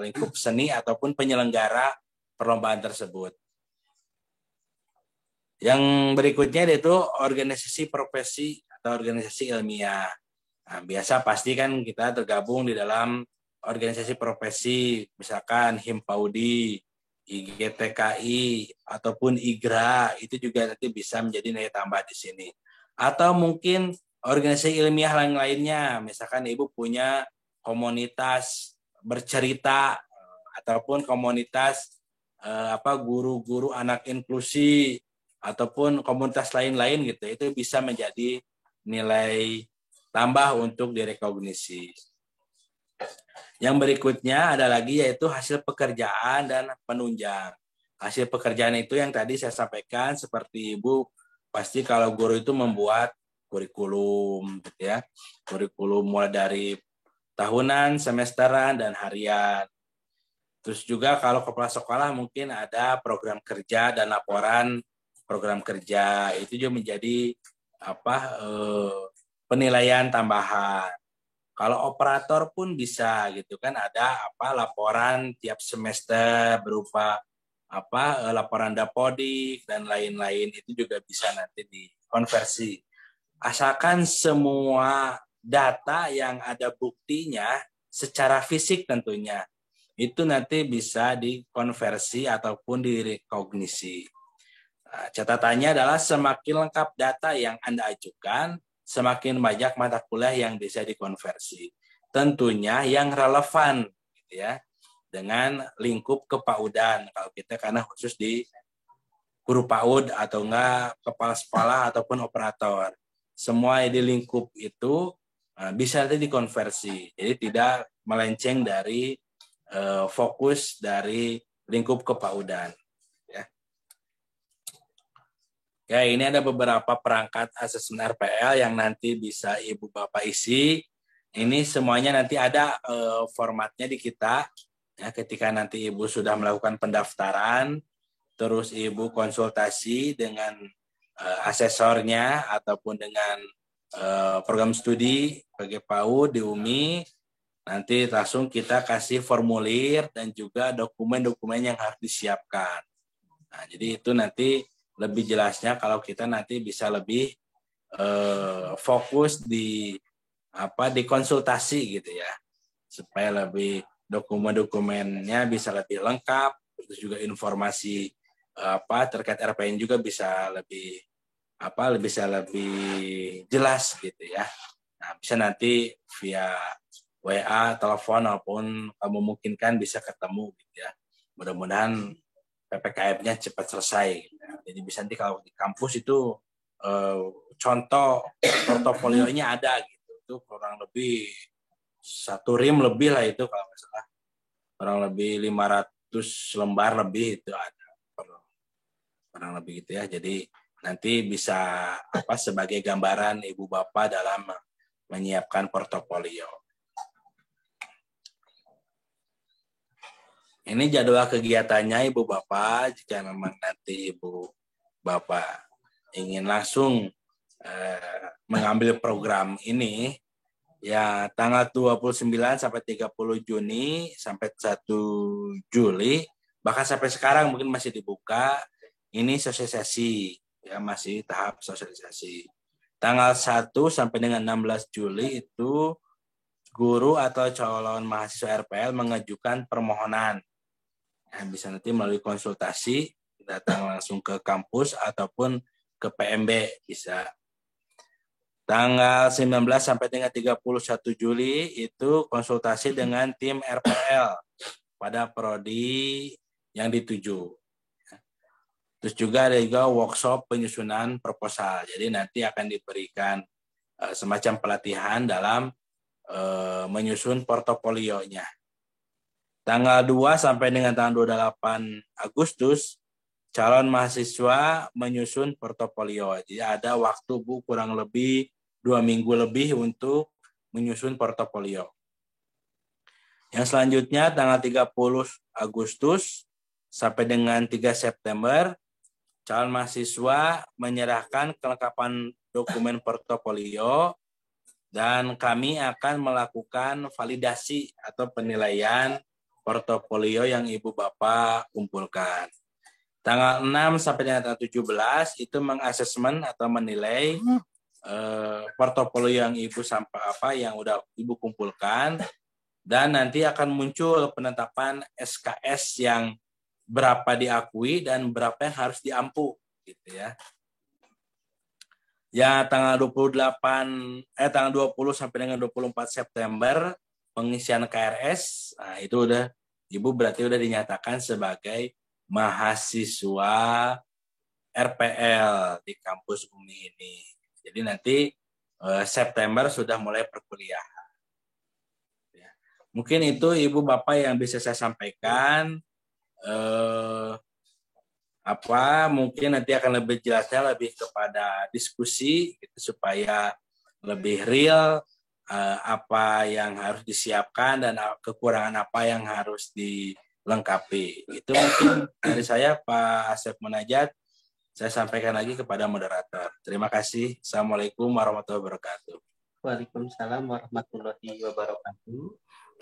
lingkup seni ataupun penyelenggara perlombaan tersebut. Yang berikutnya yaitu organisasi profesi atau organisasi ilmiah. Nah, biasa pasti kan kita tergabung di dalam organisasi profesi, misalkan Himpaudi, IGTKI, ataupun IGRA, itu juga nanti bisa menjadi nilai tambah di sini. Atau mungkin organisasi ilmiah lainnya, misalkan ibu punya komunitas bercerita, ataupun komunitas guru-guru anak inklusi, ataupun komunitas lain-lain gitu, itu bisa menjadi nilai tambah untuk direkognisi. Yang berikutnya ada lagi yaitu hasil pekerjaan dan penunjang. Hasil pekerjaan itu yang tadi saya sampaikan, seperti ibu pasti kalau guru itu membuat kurikulum gitu ya. Kurikulum mulai dari tahunan, semesteran, dan harian. Terus juga kalau kepala sekolah mungkin ada program kerja dan laporan program kerja, itu juga menjadi penilaian tambahan. Kalau operator pun bisa gitu kan, ada laporan tiap semester berupa laporan dapodik dan lain-lain, itu juga bisa nanti dikonversi. Asalkan semua data yang ada buktinya secara fisik tentunya, itu nanti bisa dikonversi ataupun direkognisi. Nah, catatannya adalah semakin lengkap data yang Anda ajukan, semakin banyak mata kuliah yang bisa dikonversi. Tentunya yang relevan gitu ya, dengan lingkup kepaudan. Kalau kita karena khusus di guru PAUD atau enggak kepala sekolah ataupun operator. Semua di lingkup itu bisa nanti dikonversi. Jadi tidak melenceng dari fokus dari lingkup kepaudan. Ya, ini ada beberapa perangkat asesmen RPL yang nanti bisa Ibu Bapak isi. Ini semuanya nanti ada formatnya di kita. Ya, ketika nanti Ibu sudah melakukan pendaftaran, terus Ibu konsultasi dengan asesornya ataupun dengan program studi bagi PAUD di UMI, nanti langsung kita kasih formulir dan juga dokumen-dokumen yang harus disiapkan. Nah, jadi itu nanti lebih jelasnya kalau kita nanti bisa lebih fokus di konsultasi gitu ya, supaya lebih dokumen-dokumennya bisa lebih lengkap, terus juga informasi terkait RPN juga bisa lebih jelas gitu ya. Nah, bisa nanti via WA, telepon maupun memungkinkan bisa ketemu gitu ya. Mudah-mudahan PPKM-nya cepat selesai. Jadi bisa nanti kalau di kampus itu contoh portofolionya ada gitu. Itu kurang lebih 1 rim lebih lah itu kalau nggak salah. Kurang lebih 500 lembar lebih itu ada. Kurang lebih gitu ya. Jadi nanti bisa sebagai gambaran Ibu Bapak dalam menyiapkan portofolio. Ini jadwal kegiatannya Ibu Bapak, jika memang nanti Ibu Bapak ingin langsung mengambil program ini, Ya, tanggal 29 sampai 30 Juni sampai 1 Juli, bahkan sampai sekarang mungkin masih dibuka. Ini sosialisasi, ya masih tahap sosialisasi. Tanggal 1 sampai dengan 16 Juli itu guru atau calon mahasiswa RPL mengajukan permohonan. Nah, bisa nanti melalui konsultasi, datang langsung ke kampus ataupun ke PMB bisa. Tanggal 19 sampai dengan 31 Juli itu konsultasi dengan tim RPL pada prodi yang dituju. Terus juga ada juga workshop penyusunan proposal. Jadi nanti akan diberikan semacam pelatihan dalam menyusun portofolionya. Tanggal 2 sampai dengan tanggal 28 Agustus, calon mahasiswa menyusun portofolio. Jadi ada waktu kurang lebih 2 minggu lebih untuk menyusun portofolio. Yang selanjutnya tanggal 30 Agustus sampai dengan 3 September, calon mahasiswa menyerahkan kelengkapan dokumen portofolio dan kami akan melakukan validasi atau penilaian portofolio yang Ibu Bapak kumpulkan. Tanggal 6 sampai dengan tanggal 17 itu mengasesmen atau menilai portofolio yang Ibu yang udah Ibu kumpulkan, dan nanti akan muncul penetapan SKS yang berapa diakui dan berapa yang harus diampu gitu ya. Ya, tanggal 20 sampai dengan 24 September pengisian KRS. Nah, itu udah Ibu berarti udah dinyatakan sebagai mahasiswa RPL di kampus UMI ini. Jadi nanti September sudah mulai perkuliahan. Ya. Mungkin itu Ibu Bapak yang bisa saya sampaikan. Mungkin nanti akan lebih jelasnya lebih kepada diskusi gitu, supaya lebih real apa yang harus disiapkan dan kekurangan apa yang harus dilengkapi. Itu mungkin dari saya, Pak Asep Munajat. Saya sampaikan lagi kepada moderator. Terima kasih. Assalamualaikum warahmatullahi wabarakatuh. Waalaikumsalam warahmatullahi wabarakatuh.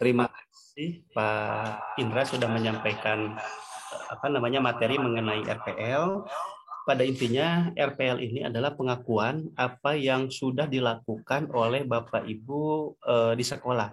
Terima kasih Pak Indra sudah menyampaikan materi mengenai RPL. Pada intinya RPL ini adalah pengakuan apa yang sudah dilakukan oleh Bapak Ibu di sekolah.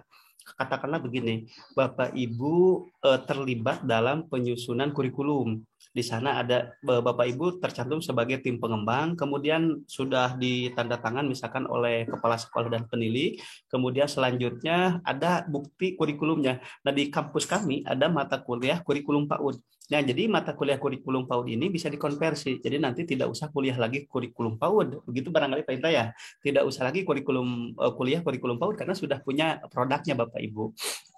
Katakanlah begini, Bapak Ibu terlibat dalam penyusunan kurikulum. Di sana ada Bapak Ibu tercantum sebagai tim pengembang, kemudian sudah ditandatangan misalkan oleh kepala sekolah dan penilai, kemudian selanjutnya ada bukti kurikulumnya. Nah, di kampus kami ada mata kuliah kurikulum PAUD. Nah, jadi mata kuliah kurikulum PAUD ini bisa dikonversi. Jadi nanti tidak usah kuliah lagi kurikulum PAUD. Begitu barangkali Pak Indra ya. Tidak usah lagi kuliah kurikulum PAUD karena sudah punya produknya Bapak Ibu.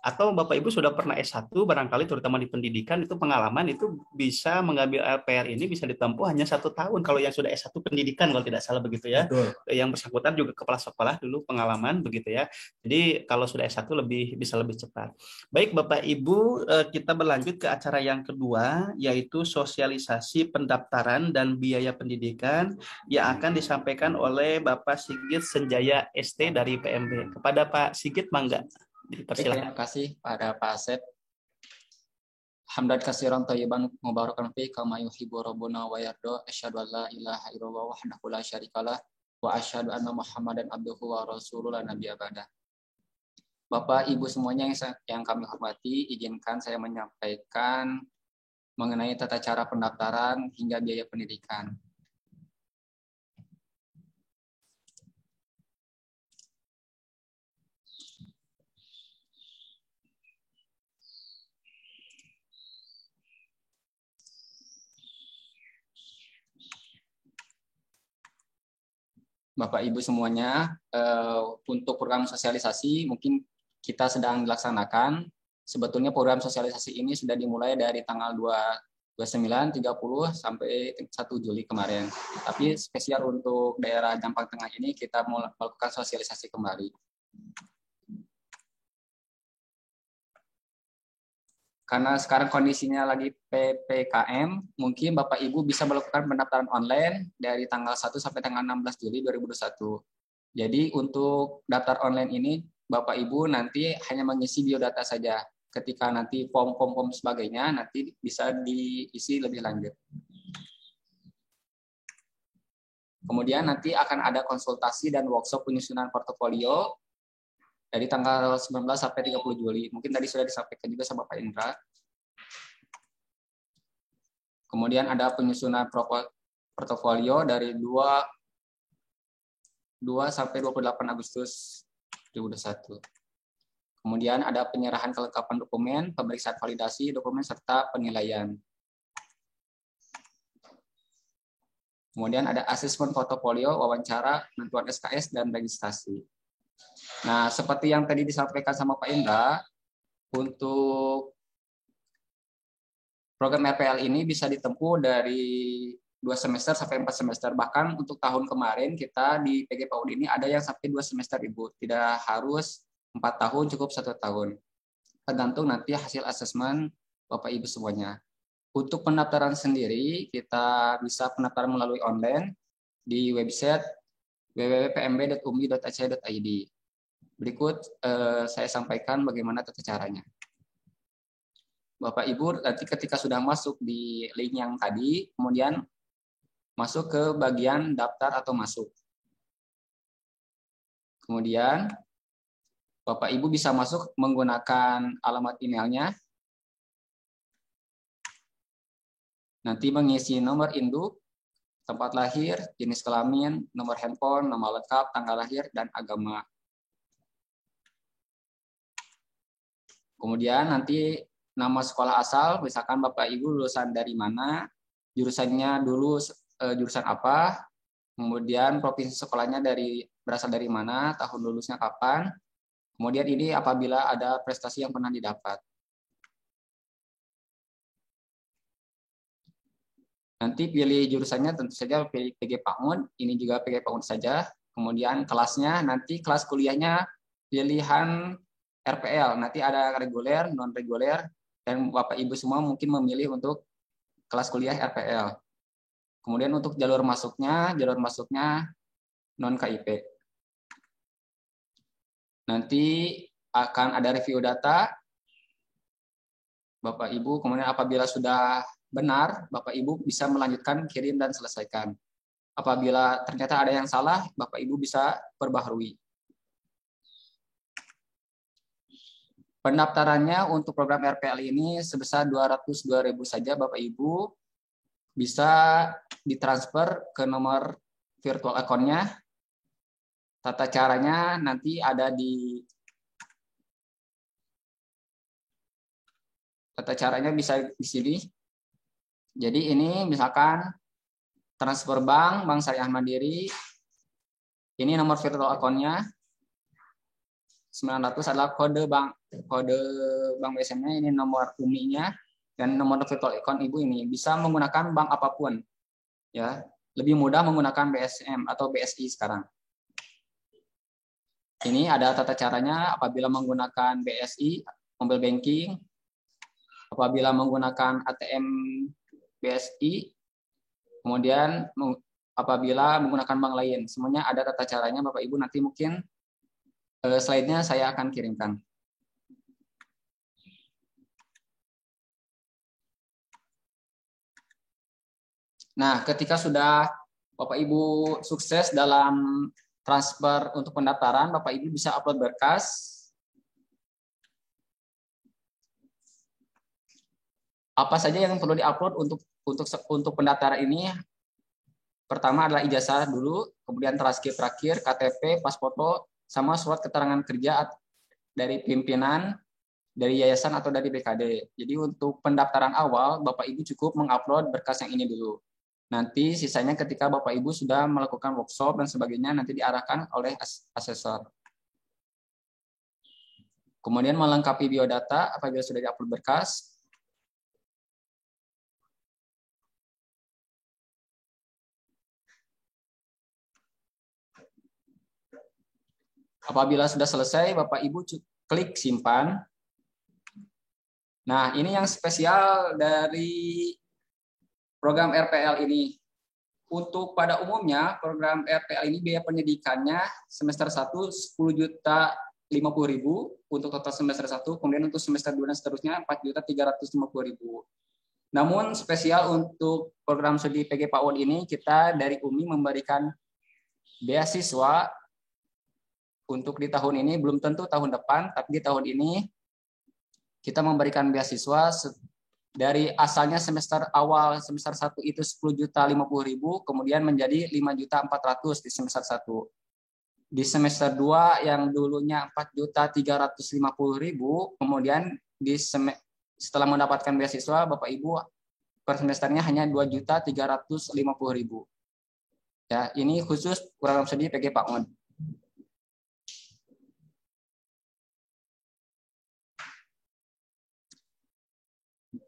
Atau Bapak Ibu sudah pernah S1 barangkali terutama di pendidikan, itu pengalaman itu bisa mengambil RPR ini bisa ditempuh hanya 1 tahun kalau yang sudah S1 pendidikan kalau tidak salah begitu ya. Betul. Yang bersangkutan juga kepala sekolah dulu pengalaman begitu ya. Jadi kalau sudah S1 bisa lebih cepat. Baik Bapak Ibu, kita berlanjut ke acara yang kedua yaitu sosialisasi pendaftaran dan biaya pendidikan yang akan disampaikan oleh Bapak Sigit Senjaya ST dari PMB. Kepada Pak Sigit mangga. Terima kasih pada Pak Asep. Hamdan katsiran thayyiban mubarakan fi kama yuhibbu rabbuna wa yarda. Asyhadu an la ilaha illallah wahdahu la syarikalah wa asyhadu anna Muhammadan abduhu wa rasuluhu la nabiyya ba'dah. Bapak Ibu semuanya yang kami hormati, izinkan saya menyampaikan mengenai tata cara pendaftaran hingga biaya pendidikan. Bapak Ibu semuanya, untuk program sosialisasi mungkin kita sedang dilaksanakan. Sebetulnya program sosialisasi ini sudah dimulai dari tanggal 29, 30 sampai 1 Juli kemarin. Tapi spesial untuk daerah Jampang Tengah ini kita melakukan sosialisasi kembali. Karena sekarang kondisinya lagi PPKM, mungkin Bapak Ibu bisa melakukan pendaftaran online dari tanggal 1 sampai tanggal 16 Juli 2021. Jadi untuk daftar online ini Bapak Ibu nanti hanya mengisi biodata saja. Ketika nanti form sebagainya nanti bisa diisi lebih lanjut. Kemudian nanti akan ada konsultasi dan workshop penyusunan portofolio dari tanggal 19 sampai 30 Juli. Mungkin tadi sudah disampaikan juga sama Pak Indra. Kemudian ada penyusunan portofolio dari 2 sampai 28 Agustus 2021. Kemudian ada penyerahan kelengkapan dokumen, pemeriksaan validasi dokumen, serta penilaian. Kemudian ada asesmen portofolio, wawancara, penentuan SKS, dan registrasi. Nah, seperti yang tadi disampaikan sama Pak Indra, untuk program RPL ini bisa ditempuh dari 2 semester sampai 4 semester. Bahkan untuk tahun kemarin kita di PG PAUD ini ada yang sampai 2 semester, Ibu. Tidak harus 4 tahun, cukup 1 tahun. Tergantung nanti hasil asesmen Bapak Ibu semuanya. Untuk pendaftaran sendiri, kita bisa pendaftaran melalui online di website www.pmb.umi.ac.id. Berikut saya sampaikan bagaimana tata caranya. Bapak Ibu nanti ketika sudah masuk di link yang tadi, kemudian masuk ke bagian daftar atau masuk. Kemudian Bapak Ibu bisa masuk menggunakan alamat emailnya. Nanti mengisi nomor induk, tempat lahir, jenis kelamin, nomor handphone, nama lengkap, tanggal lahir, dan agama. Kemudian nanti nama sekolah asal, misalkan Bapak Ibu lulusan dari mana, jurusannya dulu jurusan apa, kemudian provinsi sekolahnya berasal dari mana, tahun lulusnya kapan, kemudian ini apabila ada prestasi yang pernah didapat. Nanti pilih jurusannya, tentu saja pilih PG PAUD, ini juga PG PAUD saja. Kemudian kelasnya, nanti kelas kuliahnya pilihan RPL, nanti ada reguler, non-reguler, dan Bapak Ibu semua mungkin memilih untuk kelas kuliah RPL. Kemudian untuk jalur masuknya non-KIP. Nanti akan ada review data, Bapak Ibu, kemudian apabila sudah benar, Bapak Ibu bisa melanjutkan kirim dan selesaikan. Apabila ternyata ada yang salah, Bapak Ibu bisa perbaharui. Pendaftarannya untuk program RPL ini sebesar 202.000 saja, Bapak Ibu. Bisa ditransfer ke nomor virtual account-nya. Tata caranya nanti ada di bisa di sini. Jadi ini misalkan transfer bank Syariah Mandiri. Ini nomor virtual account-nya. 900 adalah kode bank BSM-nya, ini nomor UMI-nya, dan nomor virtual account Ibu ini bisa menggunakan bank apapun. Ya, lebih mudah menggunakan BSM atau BSI sekarang. Ini ada tata caranya apabila menggunakan BSI, mobile banking, apabila menggunakan ATM BSI, kemudian apabila menggunakan bank lain. Semuanya ada tata caranya, Bapak Ibu, nanti mungkin slide-nya saya akan kirimkan. Nah, ketika sudah Bapak Ibu sukses dalam transfer untuk pendaftaran, Bapak Ibu bisa upload berkas. Apa saja yang perlu diupload untuk pendaftaran ini? Pertama adalah ijazah dulu, kemudian transkrip terakhir, KTP, pas foto, sama surat keterangan kerja dari pimpinan, dari yayasan atau dari BKD. Jadi untuk pendaftaran awal, Bapak Ibu cukup mengupload berkas yang ini dulu. Nanti sisanya ketika Bapak Ibu sudah melakukan workshop dan sebagainya, nanti diarahkan oleh asesor. Kemudian melengkapi biodata apabila sudah diupload berkas. Apabila sudah selesai, Bapak Ibu klik simpan. Nah, ini yang spesial dari program RPL ini. Untuk pada umumnya, program RPL ini biaya pendidikannya semester 1 10.500.000 untuk total semester 1, kemudian untuk semester 2 dan seterusnya 4.350.000. Namun spesial untuk program studi PG PAUD ini kita dari UMI memberikan beasiswa untuk di tahun ini, belum tentu tahun depan, tapi di tahun ini kita memberikan beasiswa dari asalnya semester awal semester 1 itu 10.050.000, kemudian menjadi 5.400.000 di semester 1. Di semester 2 yang dulunya 4.350.000, kemudian setelah mendapatkan beasiswa, Bapak Ibu per semesternya hanya 2.350.000. Ya, ini khusus program studi PG PAUD.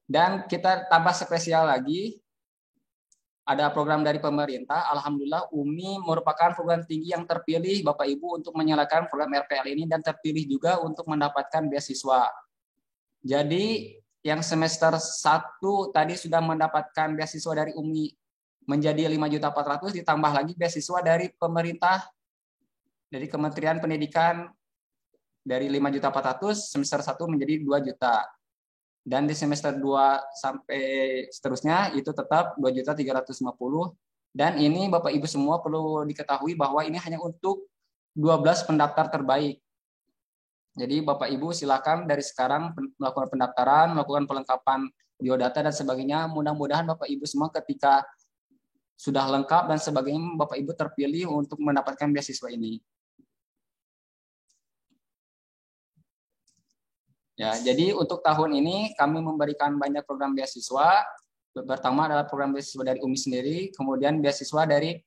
Dan kita tambah spesial lagi, ada program dari pemerintah. Alhamdulillah UMI merupakan program tinggi yang terpilih Bapak Ibu untuk menyalakan program RPL ini dan terpilih juga untuk mendapatkan beasiswa. Jadi yang semester 1 tadi sudah mendapatkan beasiswa dari UMI menjadi 5.400.000, ditambah lagi beasiswa dari pemerintah, dari Kementerian Pendidikan dari 5.400.000 semester 1 menjadi 2 juta. Dan di semester 2 sampai seterusnya itu tetap 2.350.000. Dan ini Bapak Ibu semua perlu diketahui bahwa ini hanya untuk 12 pendaftar terbaik. Jadi Bapak Ibu silakan dari sekarang melakukan pendaftaran, melakukan pelengkapan biodata dan sebagainya. Mudah-mudahan Bapak Ibu semua ketika sudah lengkap dan sebagainya, Bapak Ibu terpilih untuk mendapatkan beasiswa ini. Ya, jadi untuk tahun ini kami memberikan banyak program beasiswa. Pertama adalah program beasiswa dari UMI sendiri, kemudian beasiswa dari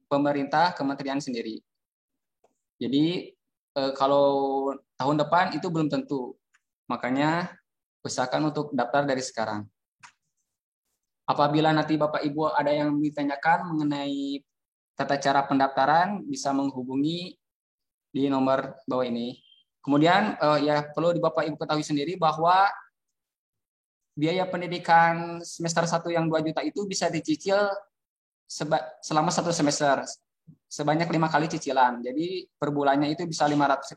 pemerintah kementerian sendiri. Jadi kalau tahun depan itu belum tentu. Makanya usahakan untuk daftar dari sekarang. Apabila nanti Bapak Ibu ada yang ditanyakan mengenai tata cara pendaftaran, bisa menghubungi di nomor bawah ini. Kemudian ya perlu di Bapak Ibu ketahui sendiri bahwa biaya pendidikan semester 1 yang 2 juta itu bisa dicicil selama 1 semester sebanyak 5 kali cicilan. Jadi per bulannya itu bisa 1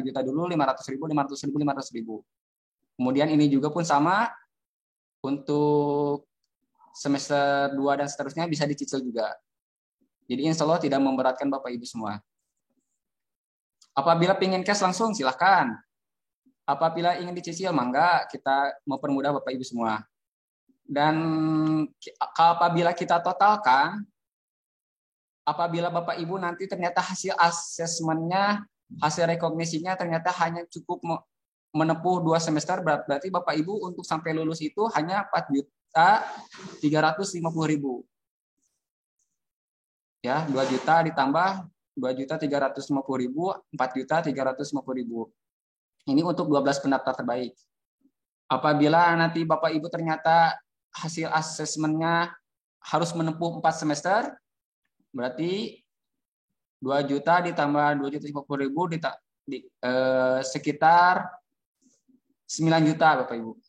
juta dulu, 500.000, 500.000, 500.000. Kemudian ini juga pun sama untuk semester 2 dan seterusnya bisa dicicil juga. Jadi insya Allah tidak memberatkan Bapak Ibu semua. Apabila ingin cash langsung silahkan. Apabila ingin dicicil mangga, kita mempermudah Bapak Ibu semua. Dan apabila kita totalkan, apabila Bapak Ibu nanti ternyata hasil asesmennya, hasil rekognisinya ternyata hanya cukup menempuh 2 semester, berarti Bapak Ibu untuk sampai lulus itu hanya 4.350.000. Ya, 2 juta ditambah 2.350.000, 4.350.000. Ini untuk 12 pendaftar terbaik. Apabila nanti Bapak Ibu ternyata hasil asesmennya harus menempuh 4 semester, berarti 2 juta ditambah 2.050.000 sekitar 9 juta Bapak Ibu.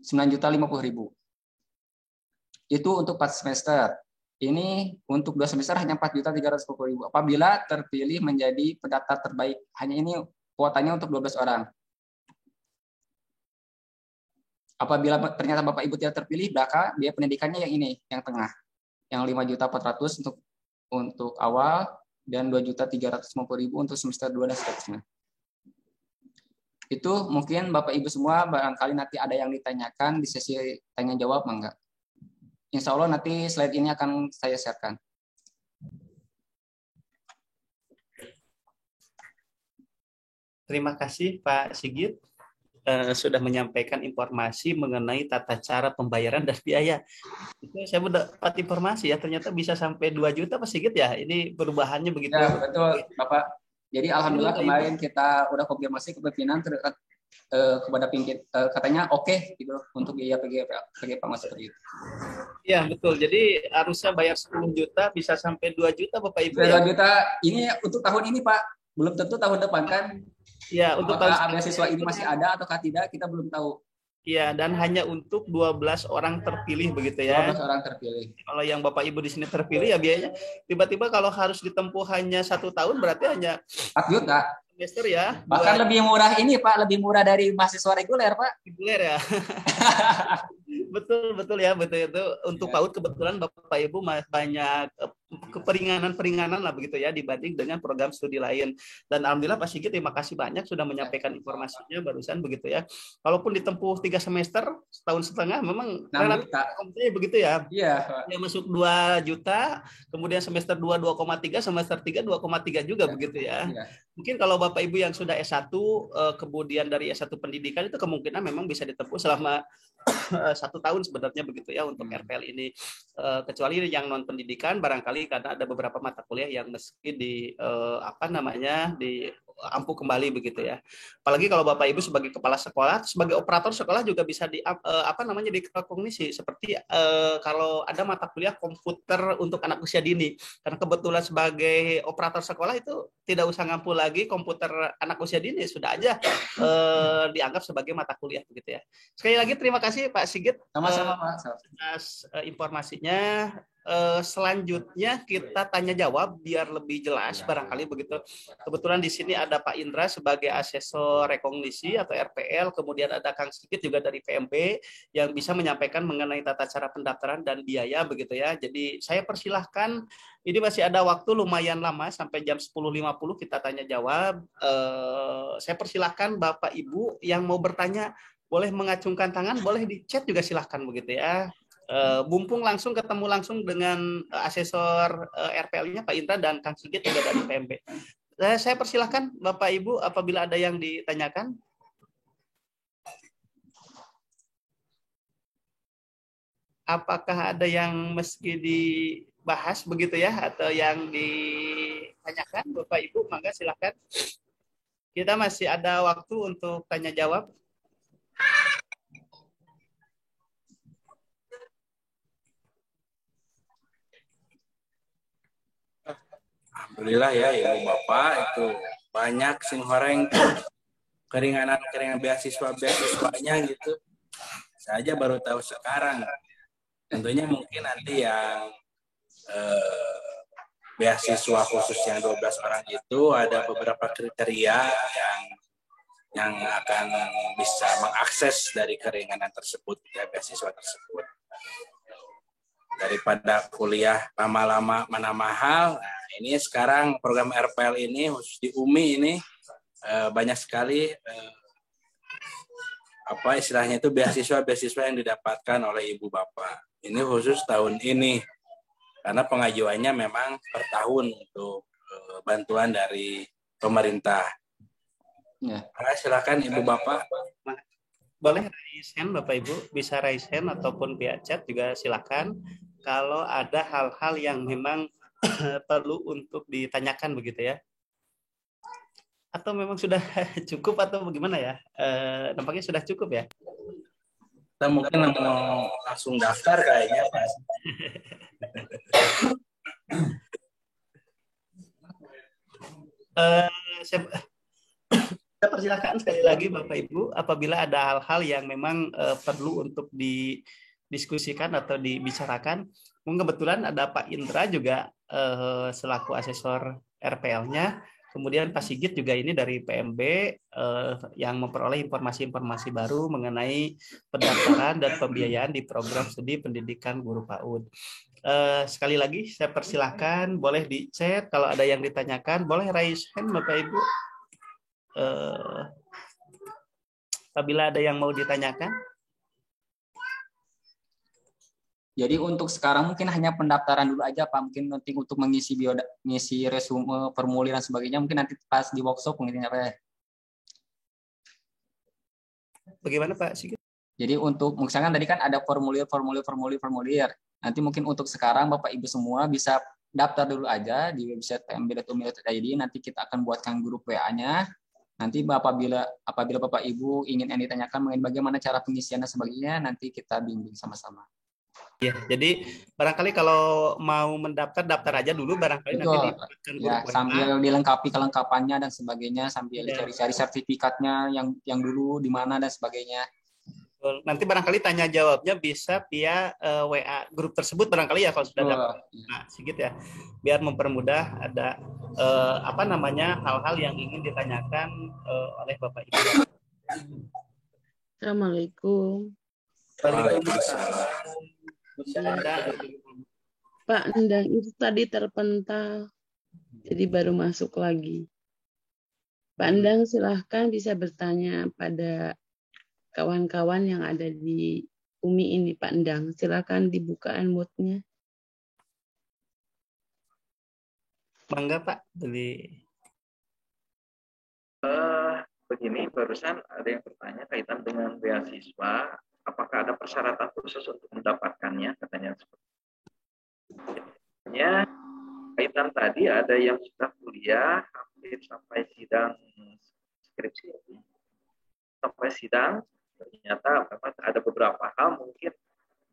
9.050.000. Itu untuk 4 semester. Ini untuk 2 semester hanya 4.350.000. Apabila terpilih menjadi pendaftar terbaik, hanya ini kuotanya untuk 12 orang. Apabila ternyata Bapak Ibu tidak terpilih, maka biaya pendidikannya yang ini, yang tengah. Yang 5.400.000 untuk awal dan 2.350.000 untuk semester 2 dan seterusnya. Itu mungkin Bapak Ibu semua barangkali nanti ada yang ditanyakan di sesi tanya jawab, enggak? Insya Allah nanti slide ini akan saya sharekan. Terima kasih Pak Sigit sudah menyampaikan informasi mengenai tata cara pembayaran dan biaya. Itu saya mendapat informasi ya, ternyata bisa sampai 2 juta Pak Sigit ya. Ini perubahannya begitu. Ya, betul Bapak. Jadi alhamdulillah kemarin kita udah konfirmasi ke pimpinan kepada pimpinan katanya oke gitu untuk biaya PG PAUD seperti itu. Iya betul. Jadi harusnya bayar 10 juta bisa sampai 2 juta Bapak Ibu. 2 juta ini untuk tahun ini Pak. Belum tentu tahun depan kan. Ya, untuk tahun beasiswa ini masih ada ataukah tidak kita belum tahu. Ya, dan hanya untuk 12 orang terpilih begitu ya. 12 orang terpilih. Kalau yang Bapak Ibu di sini terpilih ya biayanya tiba-tiba kalau harus ditempuh hanya 1 tahun berarti hanya 4 juta. semester ya. Bahkan lebih murah ini Pak, lebih murah dari mahasiswa reguler Pak. Reguler ya. Betul ya, betul itu untuk PAUD kebetulan Bapak Ibu banyak keperinganan lah begitu ya dibanding dengan program studi lain. Dan alhamdulillah Pak Sigit terima kasih banyak sudah menyampaikan informasinya barusan begitu ya. Kalaupun ditempuh 3 semester, setahun setengah memang relatif begitu ya. Iya. Ya masuk 2 juta, kemudian semester 2 2,3, semester 3 2,3 juga begitu ya. Iya. Mungkin kalau Bapak Ibu yang sudah S1 kemudian dari S1 pendidikan itu kemungkinan memang bisa ditempuh selama 1 tahun sebenarnya begitu ya untuk RPL ini, kecuali yang non pendidikan barangkali karena ada beberapa mata kuliah yang meski di diampu kembali begitu ya. Apalagi kalau Bapak Ibu sebagai kepala sekolah, sebagai operator sekolah juga bisa dikognisi seperti kalau ada mata kuliah komputer untuk anak usia dini. Karena kebetulan sebagai operator sekolah itu tidak usah ngampu lagi komputer anak usia dini, sudah aja dianggap sebagai mata kuliah begitu ya. Sekali lagi terima kasih Pak Sigit. Sama-sama Pak. Atas informasinya. Selanjutnya kita tanya jawab biar lebih jelas barangkali begitu. Kebetulan di sini ada Pak Indra sebagai asesor rekognisi atau RPL, kemudian ada Kang Sigit juga dari PMB yang bisa menyampaikan mengenai tata cara pendaftaran dan biaya begitu ya. Jadi saya persilahkan, ini masih ada waktu lumayan lama sampai jam 10.50 kita tanya jawab. Saya persilahkan Bapak Ibu yang mau bertanya boleh mengacungkan tangan, boleh di chat juga silahkan begitu ya. Bumpung langsung ketemu langsung dengan asesor RPL-nya Pak Indra dan Kang Sigit juga dari PMB. Saya persilahkan Bapak Ibu apabila ada yang ditanyakan. Apakah ada yang meski dibahas begitu ya atau yang ditanyakan Bapak Ibu, maka silahkan. Kita masih ada waktu untuk tanya jawab. Alhamdulillah ya Ibu Bapak itu banyak sing horeng keringanan beasiswanya gitu. Saya aja baru tahu sekarang. Tentunya mungkin nanti yang beasiswa khusus yang 12 orang itu ada beberapa kriteria yang akan bisa mengakses dari keringanan tersebut ya, beasiswa tersebut. Daripada kuliah lama-lama mana mahal, nah ini sekarang program RPL ini khusus di UMI ini banyak sekali istilahnya itu beasiswa yang didapatkan oleh Ibu Bapak. Ini khusus tahun ini karena pengajuannya memang per tahun untuk bantuan dari pemerintah. Ya. Silakan Ibu Bapak. Boleh raise hand Bapak Ibu, bisa raise hand ataupun via chat juga silakan. Kalau ada hal-hal yang memang perlu untuk ditanyakan begitu ya. Atau memang sudah cukup atau bagaimana ya? Nampaknya sudah cukup ya. Kita mungkin mau langsung daftar kayaknya Pak. Saya persilakan sekali lagi Bapak Ibu apabila ada hal-hal yang memang perlu untuk didiskusikan atau dibicarakan. Mungkin kebetulan ada Pak Indra juga selaku asesor RPL-nya. Kemudian Pak Sigit juga ini dari PMB yang memperoleh informasi-informasi baru mengenai pendaftaran dan pembiayaan di program studi pendidikan guru PAUD. Sekali lagi saya persilahkan, boleh di chat kalau ada yang ditanyakan, boleh raise hand Bapak Ibu. Apabila ada yang mau ditanyakan. Jadi untuk sekarang mungkin hanya pendaftaran dulu aja Pak, mungkin nanti untuk mengisi resume, formulir dan sebagainya mungkin nanti pas di workshop mungkin apa ya. Bagaimana Pak Sigit? Jadi untuk misalkan tadi kan ada formulir. Nanti mungkin untuk sekarang Bapak Ibu semua bisa daftar dulu aja di website pmb.umi.id. Nanti kita akan buatkan grup WA-nya. Nanti apabila Bapak Ibu ingin yang ditanyakan mengenai bagaimana cara pengisian dan sebagainya, nanti kita bimbing sama-sama. Ya, jadi barangkali kalau mau mendaftar, daftar aja dulu barangkali. Betul. Nanti ya, sambil dilengkapi kelengkapannya dan sebagainya, sambil cari-cari sertifikatnya yang dulu di mana dan sebagainya. Nanti barangkali tanya jawabnya bisa via WA grup tersebut barangkali ya kalau sudah dapat. Nah, Sigit ya, biar mempermudah ada hal-hal yang ingin ditanyakan oleh Bapak Ibu. Assalamualaikum. Waalaikumsalam. Pak Endang itu tadi terpental, jadi baru masuk lagi. Pak Endang silahkan bisa bertanya pada kawan-kawan yang ada di Umi ini, Pak Endang. Silahkan dibuka unmute-nya. Bangga Pak, Begini, barusan ada yang bertanya kaitan dengan beasiswa, apakah ada persyaratan khusus untuk mendapatkannya, katanya seperti itu. Kaitan tadi ada yang sudah kuliah, hampir sampai sidang skripsi, sampai sidang, ternyata memang ada beberapa hal mungkin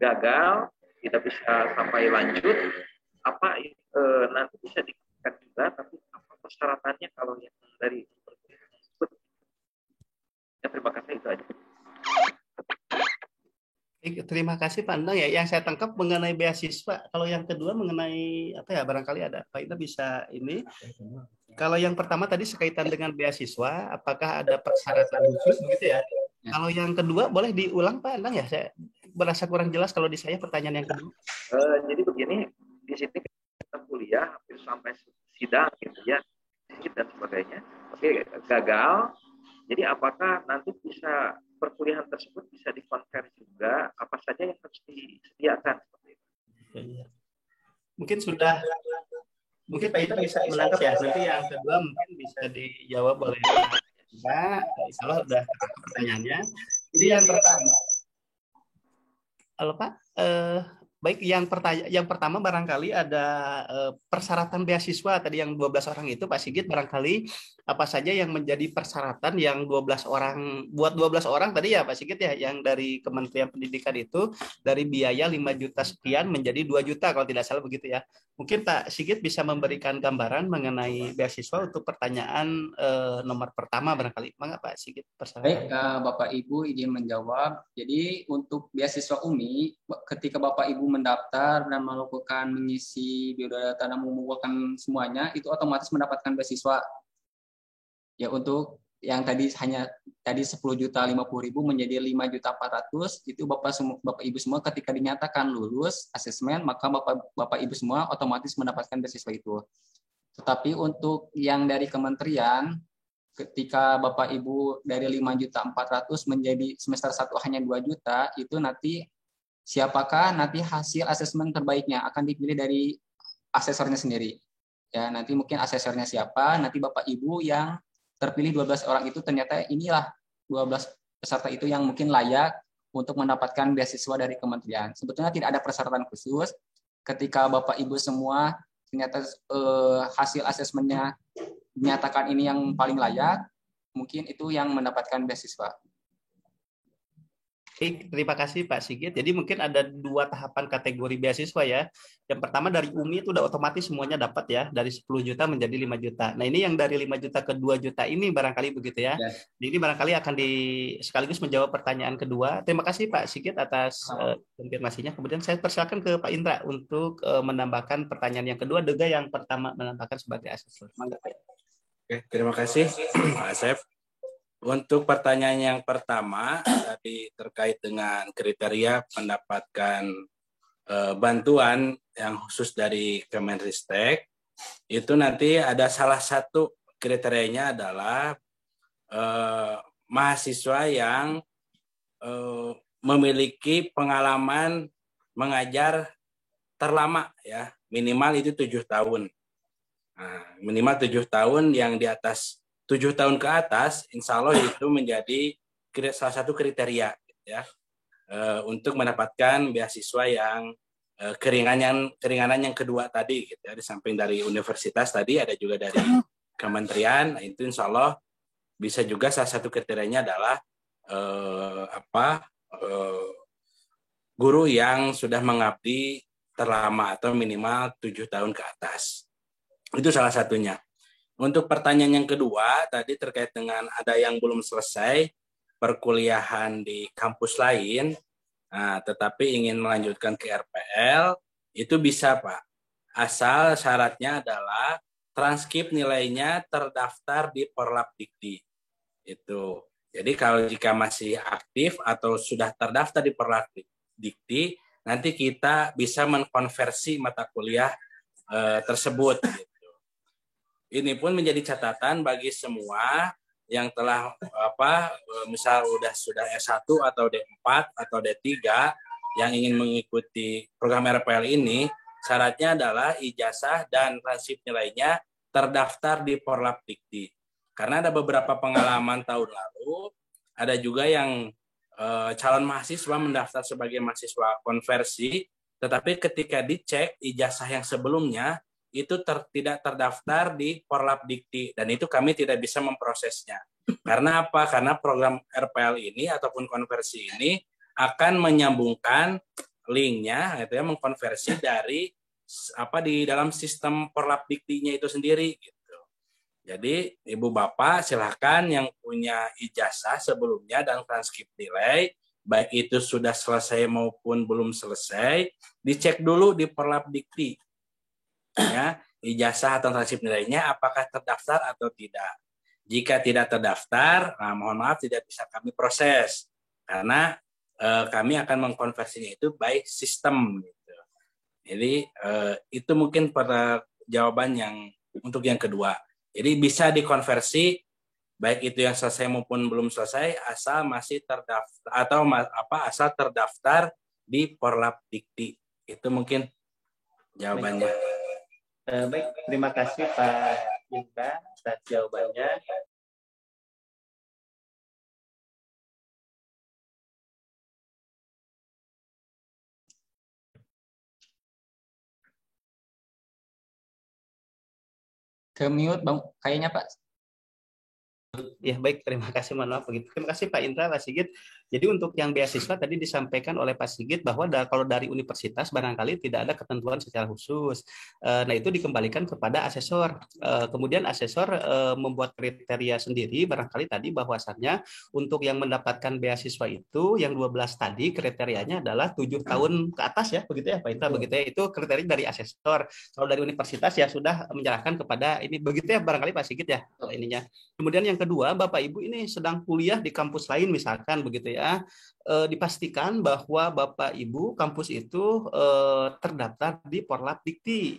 gagal, tidak bisa sampai lanjut, nanti bisa dikatakan juga, tapi apa persyaratannya kalau yang dari tersebut? Ya, terima kasih, itu aja. Terima kasih Pak Endang ya. Yang saya tangkap mengenai beasiswa. Kalau yang kedua mengenai barangkali ada Pak Ida bisa ini. Kalau yang pertama tadi sekaitan dengan beasiswa, apakah ada persyaratan khusus begitu ya? Kalau yang kedua boleh diulang Pak Endang ya. Saya berasa kurang jelas kalau di saya pertanyaan yang kedua. Jadi begini, di sini kita kuliah hampir sampai sidang gitu ya, dan sebagainya. Oke, gagal. Jadi apakah nanti bisa perkuliahan tersebut bisa dikonversi juga? Apa saja yang harus disediakan seperti itu? Mungkin Pak Ita bisa menangkap ya. Nanti yang kedua mungkin bisa dijawab oleh Pak. Insya Allah sudah pertanyaannya. Jadi yang pertama, halo Pak. Baik, yang pertama barangkali ada persyaratan beasiswa tadi yang 12 orang itu Pak Sigit, barangkali apa saja yang menjadi persyaratan yang 12 orang, buat 12 orang tadi ya Pak Sigit ya, yang dari Kementerian Pendidikan itu dari biaya 5 juta sekian menjadi 2 juta kalau tidak salah begitu ya. Mungkin Pak Sigit bisa memberikan gambaran mengenai beasiswa untuk pertanyaan nomor pertama barangkali. Mangga Pak Sigit persyaratan. Baik, Bapak Ibu izin menjawab. Jadi untuk beasiswa UMI, ketika Bapak Ibu mendaftar dan melakukan mengisi biodata dan mengumpulkan semuanya, itu otomatis mendapatkan beasiswa. Ya untuk yang tadi 10.050.000 menjadi 5.400.000 itu Bapak Ibu semua ketika dinyatakan lulus asesmen maka Bapak Ibu semua otomatis mendapatkan beasiswa itu. Tetapi untuk yang dari kementerian ketika Bapak Ibu dari 5.400.000 menjadi semester 1 hanya 2 juta itu nanti siapakah nanti hasil asesmen terbaiknya akan dipilih dari asesornya sendiri. Ya, nanti mungkin asesornya siapa, nanti Bapak Ibu yang terpilih 12 orang itu ternyata inilah 12 peserta itu yang mungkin layak untuk mendapatkan beasiswa dari kementerian. Sebetulnya tidak ada persyaratan khusus. Ketika Bapak Ibu semua ternyata hasil asesmennya dinyatakan ini yang paling layak, mungkin itu yang mendapatkan beasiswa. Oke, terima kasih Pak Sigit. Jadi mungkin ada 2 tahapan kategori beasiswa ya. Yang pertama dari UMI itu udah otomatis semuanya dapat ya, dari 10 juta menjadi 5 juta. Nah ini yang dari 5 juta ke 2 juta ini barangkali begitu ya. Jadi barangkali akan sekaligus menjawab pertanyaan kedua. Terima kasih Pak Sigit atas konfirmasinya. Kemudian saya persilakan ke Pak Indra untuk menambahkan pertanyaan yang kedua, juga yang pertama menambahkan sebagai asesor. Oke, terima kasih Pak Asep. Untuk pertanyaan yang pertama tadi terkait dengan kriteria mendapatkan bantuan yang khusus dari Kemenristek, itu nanti ada salah satu kriterianya adalah mahasiswa yang memiliki pengalaman mengajar terlama ya, minimal itu 7 tahun. Nah, minimal 7 tahun, yang di atas 7 tahun ke atas, insya Allah itu menjadi salah satu kriteria ya, untuk mendapatkan beasiswa yang keringanan yang kedua tadi gitu ya. Di samping dari universitas tadi ada juga dari kementerian. Nah, itu insya Allah bisa juga salah satu kriterianya adalah guru yang sudah mengabdi terlama atau minimal 7 tahun ke atas. Itu salah satunya. Untuk pertanyaan yang kedua, tadi terkait dengan ada yang belum selesai, perkuliahan di kampus lain, tetapi ingin melanjutkan ke RPL, itu bisa Pak. Asal syaratnya adalah transkrip nilainya terdaftar di Porlabdikti. Itu. Jadi kalau jika masih aktif atau sudah terdaftar di Porlabdikti, nanti kita bisa mengkonversi mata kuliah tersebut. Gitu. Ini pun menjadi catatan bagi semua yang telah misal sudah S1 atau D4 atau D3 yang ingin mengikuti program RPL ini, syaratnya adalah ijazah dan transkrip nilainya terdaftar di Porlabdikti. Karena ada beberapa pengalaman tahun lalu, ada juga yang calon mahasiswa mendaftar sebagai mahasiswa konversi, tetapi ketika dicek ijazah yang sebelumnya itu tidak terdaftar di Porlabdikti, dan itu kami tidak bisa memprosesnya. Karena apa? Karena program RPL ini ataupun konversi ini akan menyambungkan linknya, gitu ya, mengkonversi dari di dalam sistem Porlabdiktinya itu sendiri. Gitu. Jadi Ibu Bapak silahkan yang punya ijazah sebelumnya dan transkrip nilai, baik itu sudah selesai maupun belum selesai, dicek dulu di Porlabdikti. Ya, ijazah atau transkrip nilainya apakah terdaftar atau tidak. Jika tidak terdaftar, mohon maaf tidak bisa kami proses karena kami akan mengkonversinya itu by sistem. Gitu. Jadi itu mungkin pada jawaban yang untuk yang kedua. Jadi bisa dikonversi baik itu yang selesai maupun belum selesai asal masih terdaftar atau asal terdaftar di Porlabdikti. Itu mungkin jawabannya. Baik, terima kasih Pak Indra atas jawabannya. Ke mute Bang, kayaknya Pak. Ya baik, terima kasih, mohon maaf begitu. Terima kasih Pak Indra, Pak Sigit. Jadi untuk yang beasiswa tadi disampaikan oleh Pak Sigit bahwa kalau dari universitas barangkali tidak ada ketentuan secara khusus. Nah itu dikembalikan kepada asesor. Kemudian asesor membuat kriteria sendiri, barangkali tadi bahwasannya untuk yang mendapatkan beasiswa itu yang 12 tadi kriterianya adalah 7 tahun ke atas ya, begitu ya Pak Indra, begitu ya. Itu kriteria dari asesor. Kalau dari universitas ya sudah menyerahkan kepada ini, begitu ya barangkali Pak Sigit ya kalau ininya. Kemudian yang kedua, Bapak Ibu ini sedang kuliah di kampus lain misalkan begitu ya, dipastikan bahwa Bapak Ibu kampus itu terdaftar di Porlabdikti.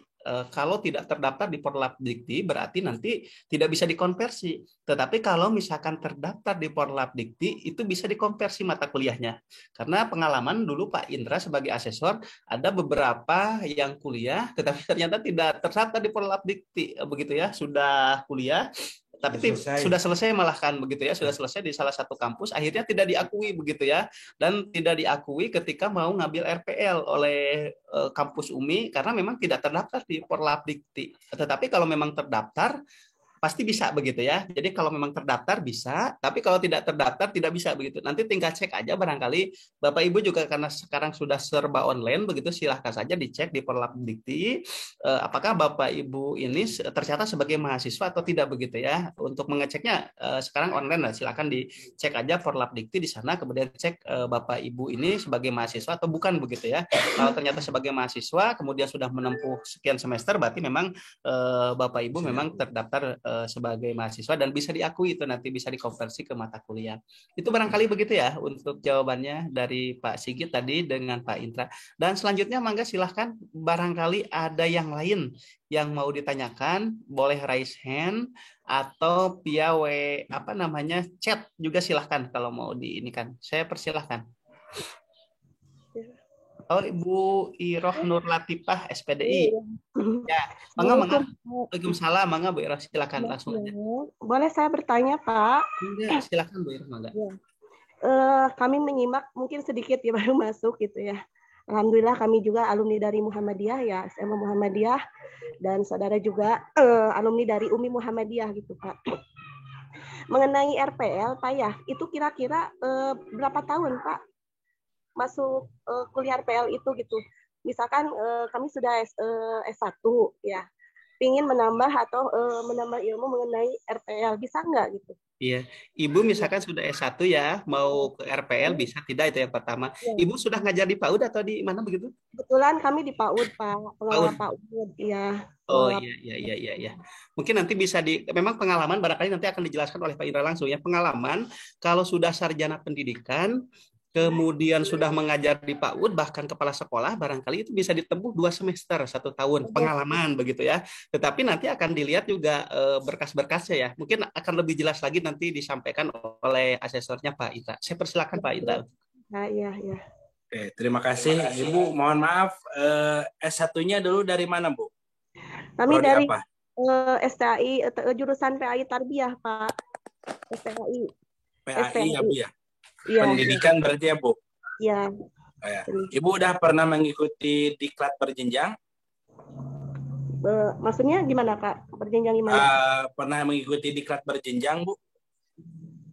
Kalau tidak terdaftar di Porlabdikti berarti nanti tidak bisa dikonversi. Tetapi kalau misalkan terdaftar di Porlabdikti itu bisa dikonversi mata kuliahnya. Karena pengalaman dulu Pak Indra sebagai asesor ada beberapa yang kuliah tetapi ternyata tidak terdaftar di Porlabdikti begitu ya, sudah kuliah tapi sudah selesai malahkan begitu ya, sudah selesai di salah satu kampus, akhirnya tidak diakui begitu ya, dan tidak diakui ketika mau ngambil RPL oleh kampus UMI karena memang tidak terdaftar di Porlabdikti. Tetapi kalau memang terdaftar pasti bisa begitu ya. Jadi kalau memang terdaftar bisa, tapi kalau tidak terdaftar tidak bisa begitu. Nanti tinggal cek aja barangkali Bapak Ibu juga karena sekarang sudah serba online begitu, silahkan saja dicek di Porlabdikti apakah Bapak Ibu ini tercatat sebagai mahasiswa atau tidak begitu ya. Untuk mengeceknya sekarang online lah, silahkan dicek aja Porlabdikti di sana, kemudian cek Bapak Ibu ini sebagai mahasiswa atau bukan begitu ya. Kalau ternyata sebagai mahasiswa kemudian sudah menempuh sekian semester berarti memang Bapak Ibu memang terdaftar sebagai mahasiswa dan bisa diakui itu nanti bisa dikonversi ke mata kuliah. Itu barangkali begitu ya untuk jawabannya dari Pak Sigit tadi dengan Pak Indra. Dan selanjutnya mangga silahkan barangkali ada yang lain yang mau ditanyakan, boleh raise hand atau via chat juga silahkan kalau mau diinikan. Saya persilahkan. Oh, Ibu Iroh Nur Latifah, SPDI. Ya, mangga. Waalaikumsalam, mangga Bu Iroh, silakan langsung aja. Boleh saya bertanya, Pak? Ya, silakan Bu Iroh, mangga. Kami menyimak mungkin sedikit ya baru masuk gitu ya. Alhamdulillah kami juga alumni dari Muhammadiyah ya, SMA Muhammadiyah, dan saudara juga alumni dari UMI Muhammadiyah gitu, Pak. Mengenai RPL, Pak ya, itu kira-kira berapa tahun, Pak? Masuk kuliah RPL itu gitu. Misalkan kami sudah S1 ya. ingin menambah atau menambah ilmu mengenai RPL, bisa nggak gitu? Iya, Ibu misalkan sudah S1 ya, mau ke RPL bisa tidak itu yang pertama. Ya. Ibu sudah ngajar di PAUD atau di mana begitu? Kebetulan kami di PAUD, Pak, pengelola PAUD. PAUD, ya. Oh iya. Mungkin nanti bisa memang pengalaman barangkali nanti akan dijelaskan oleh Pak Indra langsung ya. Pengalaman kalau sudah sarjana pendidikan, kemudian sudah mengajar di PAUD, bahkan kepala sekolah, barangkali itu bisa ditempuh 2 semester, 1 tahun pengalaman begitu ya. Tetapi nanti akan dilihat juga berkas-berkasnya ya. Mungkin akan lebih jelas lagi nanti disampaikan oleh asesornya Pak Ita. Saya persilakan Pak Ita. Nah, iya. Oke, terima kasih Ibu. Mohon maaf, S1-nya dulu dari mana, Bu? Kami Prodi dari apa? STAI, jurusan PAI Tarbiyah, Pak. STAI. PAI ya, Bu ya? Iya. Pendidikan berarti ya, Bu? Iya. Oh, ya. Ibu udah pernah mengikuti diklat berjenjang? Maksudnya gimana, Kak? Berjenjang gimana? Pernah mengikuti diklat berjenjang, Bu?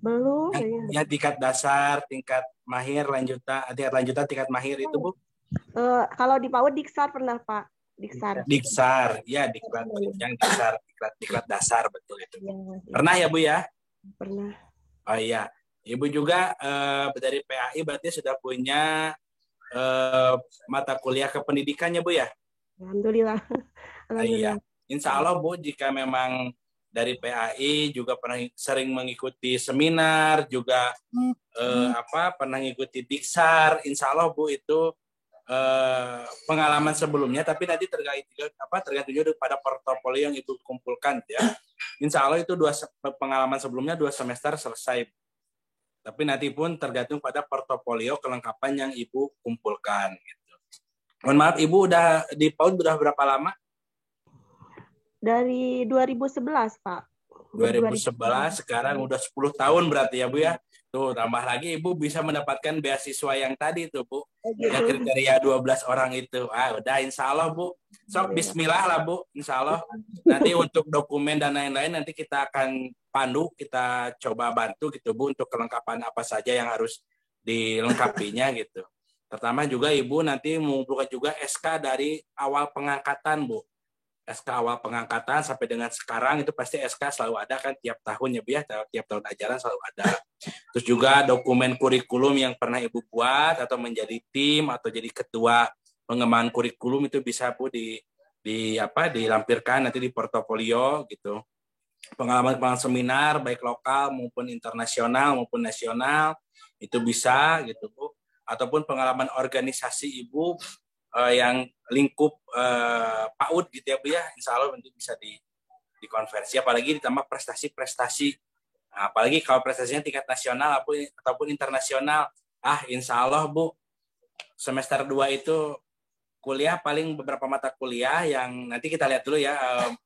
Belum. Ya, tingkat dasar, tingkat mahir, lanjutan, tingkat mahir itu, Bu? Kalau di PAUD Diksar pernah, Pak. Diksar, ya diklat berjenjang, diklat dasar, betul itu. Ya. Pernah ya, Bu ya? Pernah. Oh iya, Ibu juga dari PAI berarti sudah punya mata kuliah kependidikannya, Bu ya? Alhamdulillah. Iya, insya Allah Bu, jika memang dari PAI juga pernah sering mengikuti seminar, juga pernah mengikuti Diksar, insya Allah Bu itu pengalaman sebelumnya, tapi nanti tergantung juga pada portofolio yang Ibu kumpulkan ya. Insya Allah itu pengalaman sebelumnya 2 semester selesai. Tapi nanti pun tergantung pada portofolio kelengkapan yang Ibu kumpulkan. Gitu. Mohon maaf, Ibu udah di PAUD udah berapa lama? Dari 2011, Pak. 2011, sekarang udah 10 tahun berarti ya, Bu ya. Tuh, tambah lagi Ibu bisa mendapatkan beasiswa yang tadi tuh, Bu. Yang kriteria 12 orang itu. Udah insya Allah, Bu. Sok bismillah lah, Bu. Insya Allah. Nanti untuk dokumen dan lain-lain nanti kita akan pandu, kita coba bantu gitu, Bu, untuk kelengkapan apa saja yang harus dilengkapinya gitu. Pertama juga Ibu nanti mengumpulkan juga SK dari awal pengangkatan, Bu. SK awal pengangkatan sampai dengan sekarang itu pasti SK selalu ada kan tiap tahun ya Bu ya, tiap tahun ajaran selalu ada. Terus juga dokumen kurikulum yang pernah Ibu buat atau menjadi tim atau jadi ketua pengembangan kurikulum itu bisa Bu dilampirkan nanti di portofolio gitu. Pengalaman seminar baik lokal maupun internasional maupun nasional itu bisa gitu Bu. Ataupun pengalaman organisasi Ibu yang lingkup PAUD gitu ya Bu ya, insya Allah nanti bisa dikonversi, apalagi ditambah prestasi-prestasi, apalagi kalau prestasinya tingkat nasional ataupun internasional, insya Allah Bu, semester 2 itu kuliah paling beberapa mata kuliah yang nanti kita lihat dulu ya,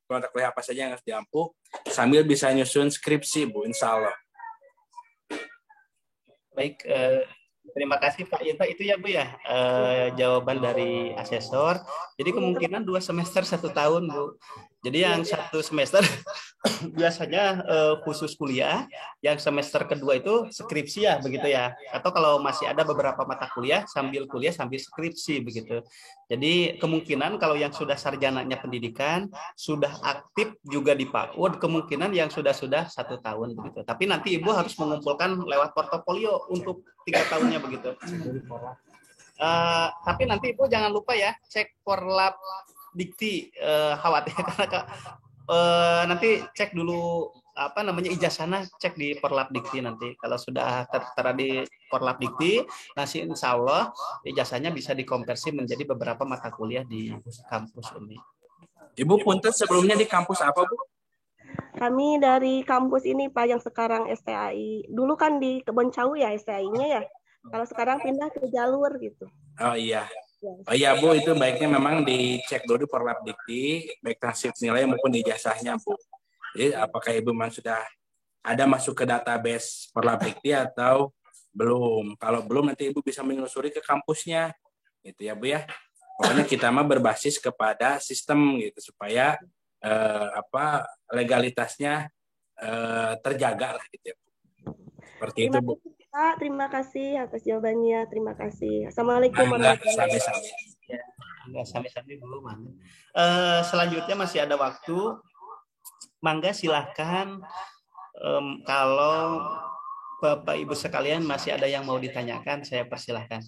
mata kuliah apa saja yang harus diampu, sambil bisa nyusun skripsi Bu, insya Allah. Baik, terima kasih Pak Ita. Itu ya Bu ya, jawaban dari asesor. Jadi kemungkinan 2 semester 1 tahun Bu. Jadi yang 1 semester biasanya khusus kuliah, yang semester kedua itu skripsi ya begitu ya. Atau kalau masih ada beberapa mata kuliah sambil skripsi begitu. Jadi kemungkinan kalau yang sudah sarjananya pendidikan, sudah aktif juga di PAUD, kemungkinan yang sudah 1 tahun begitu. Tapi nanti Ibu harus mengumpulkan lewat portofolio untuk 3 tahunnya begitu. Tapi nanti Ibu jangan lupa ya cek Porlab Dikti, khawatir karena nanti cek dulu ijazahnya, cek di Porlab Dikti nanti. Kalau sudah tertera di Porlab Dikti, nanti insya Allah ijazahnya bisa dikonversi menjadi beberapa mata kuliah di kampus ini. Ibu punten sebelumnya di kampus apa Bu? Kami dari kampus ini Pak yang sekarang STAI. Dulu kan di Keboncawu ya STAI-nya ya. Kalau sekarang pindah ke jalur gitu. Oh iya. Oh iya Bu, itu baiknya memang dicek dulu di Porlab Dikti, baik transkrip nilai maupun ijazahnya Bu. Jadi apakah Ibu memang sudah ada masuk ke database Porlab Dikti atau belum? Kalau belum nanti Ibu bisa menelusuri ke kampusnya, gitu ya Bu ya. Pokoknya kita mah berbasis kepada sistem gitu supaya legalitasnya terjaga lah gitu ya Bu. Seperti itu Bu. Terima kasih atas jawabannya. Terima kasih. Assalamualaikum warahmatullahi wabarakatuh. Nggak sami-sami dulu, Mangga. Selanjutnya masih ada waktu. Mangga silahkan kalau Bapak Ibu sekalian masih ada yang mau ditanyakan, saya persilahkan.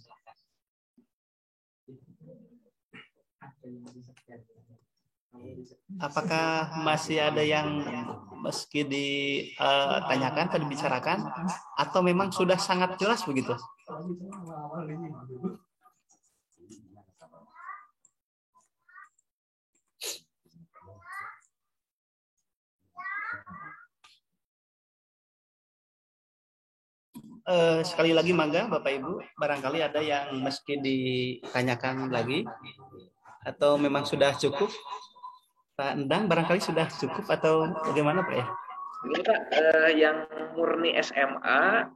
Apakah masih ada yang meski ditanyakan atau dibicarakan, atau memang sudah sangat jelas begitu? Sekali lagi Mangga Bapak Ibu, barangkali ada yang meski ditanyakan lagi, atau memang sudah cukup? Pak Endang, barangkali sudah cukup atau bagaimana Pak ya? Ini Pak, yang murni SMA,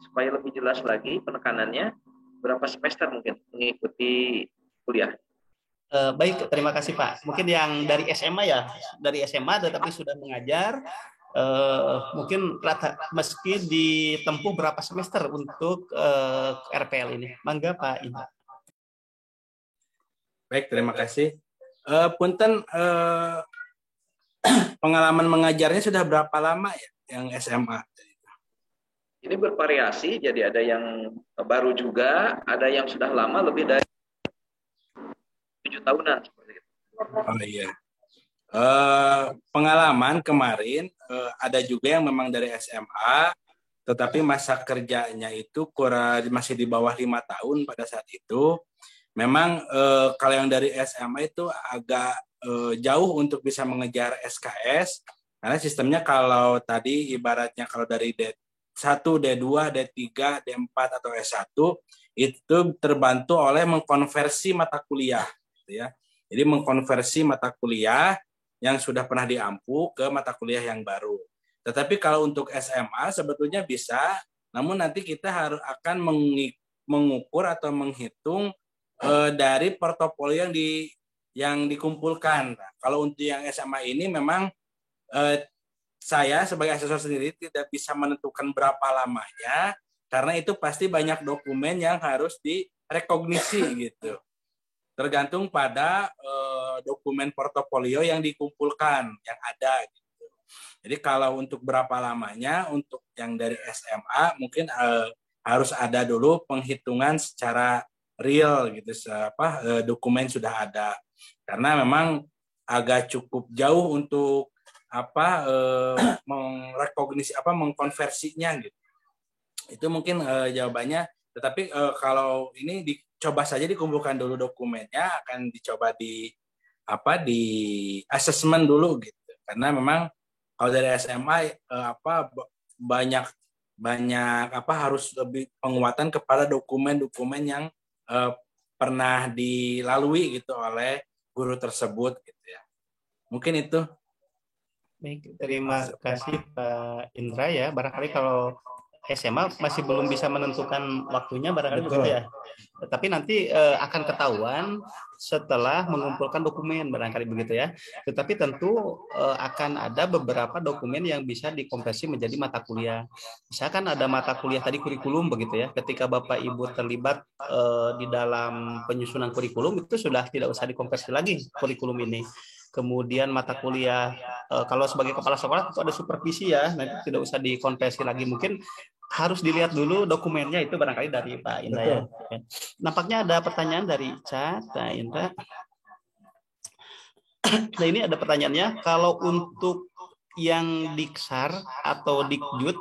supaya lebih jelas lagi penekanannya, berapa semester mungkin mengikuti kuliah? Baik, terima kasih Pak. Mungkin yang dari SMA ya, dari SMA tetapi sudah mengajar, mungkin meski ditempuh berapa semester untuk RPL ini. Mangga Pak Indra. Baik, terima kasih. Punten, pengalaman mengajarnya sudah berapa lama ya yang SMA? Ini bervariasi, jadi ada yang baru juga, ada yang sudah lama lebih dari 7 tahunan seperti itu. Oh iya. Pengalaman kemarin ada juga yang memang dari SMA, tetapi masa kerjanya itu masih di bawah 5 tahun pada saat itu. Memang kalau yang dari SMA itu agak jauh untuk bisa mengejar SKS, karena sistemnya kalau tadi ibaratnya kalau dari D1, D2, D3, D4 atau S1 itu terbantu oleh mengkonversi mata kuliah, gitu ya. Jadi mengkonversi mata kuliah yang sudah pernah diampu ke mata kuliah yang baru. Tetapi kalau untuk SMA sebetulnya bisa, namun nanti kita akan mengukur atau menghitung dari portofolio yang dikumpulkan. Nah, kalau untuk yang SMA ini memang saya sebagai asesor sendiri tidak bisa menentukan berapa lamanya, karena itu pasti banyak dokumen yang harus direkognisi gitu. Tergantung pada dokumen portofolio yang dikumpulkan, yang ada gitu. Jadi kalau untuk berapa lamanya, untuk yang dari SMA mungkin harus ada dulu penghitungan secara real gitu, dokumen sudah ada. Karena memang agak cukup jauh untuk mengkonversinya gitu. Itu mungkin jawabannya. Tetapi kalau ini dicoba saja dikumpulkan dulu dokumennya, akan dicoba di assessment dulu gitu. Karena memang kalau dari SMA banyak harus lebih penguatan kepada dokumen-dokumen yang pernah dilalui gitu oleh guru tersebut gitu ya. Mungkin itu. Baik, terima kasih Pak Indra ya. Barangkali kalau SMA masih belum bisa menentukan waktunya, barangkali begitu ya. Tapi nanti akan ketahuan setelah mengumpulkan dokumen, barangkali begitu ya. Tetapi tentu akan ada beberapa dokumen yang bisa dikonversi menjadi mata kuliah. Misalkan ada mata kuliah tadi kurikulum begitu ya. Ketika Bapak Ibu terlibat di dalam penyusunan kurikulum, itu sudah tidak usah dikonversi lagi kurikulum ini. Kemudian mata kuliah kalau sebagai kepala sekolah itu ada supervisi ya, nanti tidak usah dikonversi lagi. Mungkin harus dilihat dulu dokumennya, itu barangkali dari Pak Indra ya. Nampaknya ada pertanyaan dari Ica, Pak Indra. Nah ini ada pertanyaannya, kalau untuk yang Diksar atau Dikjud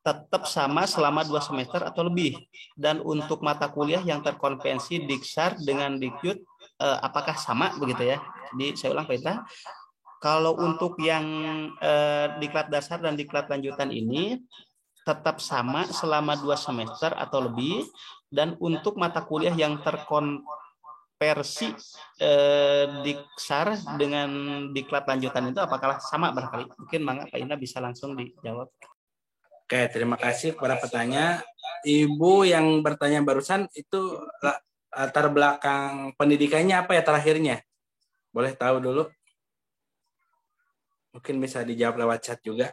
tetap sama selama 2 semester atau lebih, dan untuk mata kuliah yang terkonvensi Diksar dengan Dikjud apakah sama begitu ya? Jadi saya ulang Pak Indra, kalau untuk yang diklat dasar dan diklat lanjutan ini tetap sama selama 2 semester atau lebih, dan untuk mata kuliah yang terkonversi Diksar dengan diklat lanjutan itu apakah sama barangkali? Mungkin Pak Indra bisa langsung dijawab. Oke, terima kasih kepada petanya. Ibu yang bertanya barusan itu latar belakang pendidikannya apa ya terakhirnya? Boleh tahu dulu? Mungkin bisa dijawab lewat chat juga.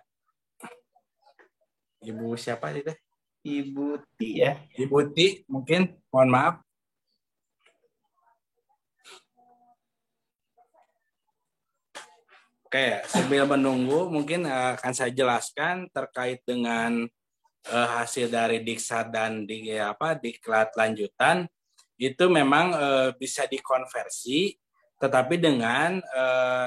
Ibu siapa itu? Ibu Ti ya. Ibu Ti, mungkin. Mohon maaf. Oke, sambil menunggu mungkin akan saya jelaskan terkait dengan hasil dari Diksar dan diklat lanjutan itu memang bisa dikonversi, tetapi dengan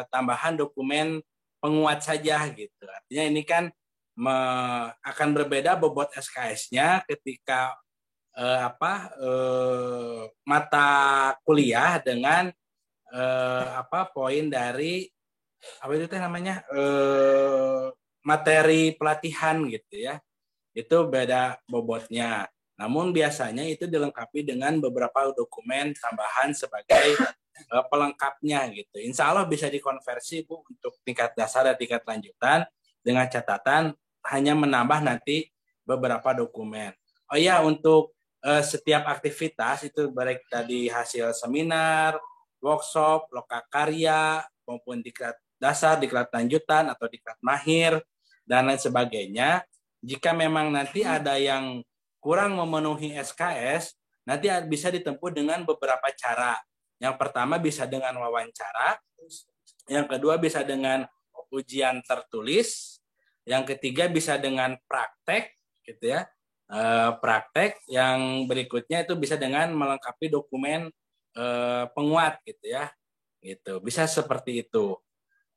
tambahan dokumen penguat saja gitu. Artinya ini kan akan berbeda bobot SKS-nya ketika mata kuliah dengan poin dari apa itu namanya materi pelatihan gitu ya. Itu beda bobotnya. Namun biasanya itu dilengkapi dengan beberapa dokumen tambahan sebagai pelengkapnya gitu. Insya Allah bisa dikonversi Bu untuk tingkat dasar dan tingkat lanjutan dengan catatan hanya menambah nanti beberapa dokumen. Oh ya, untuk setiap aktivitas itu baik tadi hasil seminar, workshop, lokakarya maupun diklat dasar, diklat lanjutan atau diklat mahir dan lain sebagainya. Jika memang nanti ada yang kurang memenuhi SKS, nanti bisa ditempuh dengan beberapa cara. Yang pertama bisa dengan wawancara, yang kedua bisa dengan ujian tertulis, yang ketiga bisa dengan praktek, gitu ya. Praktek, yang berikutnya itu bisa dengan melengkapi dokumen penguat, gitu ya. Gitu, bisa seperti itu.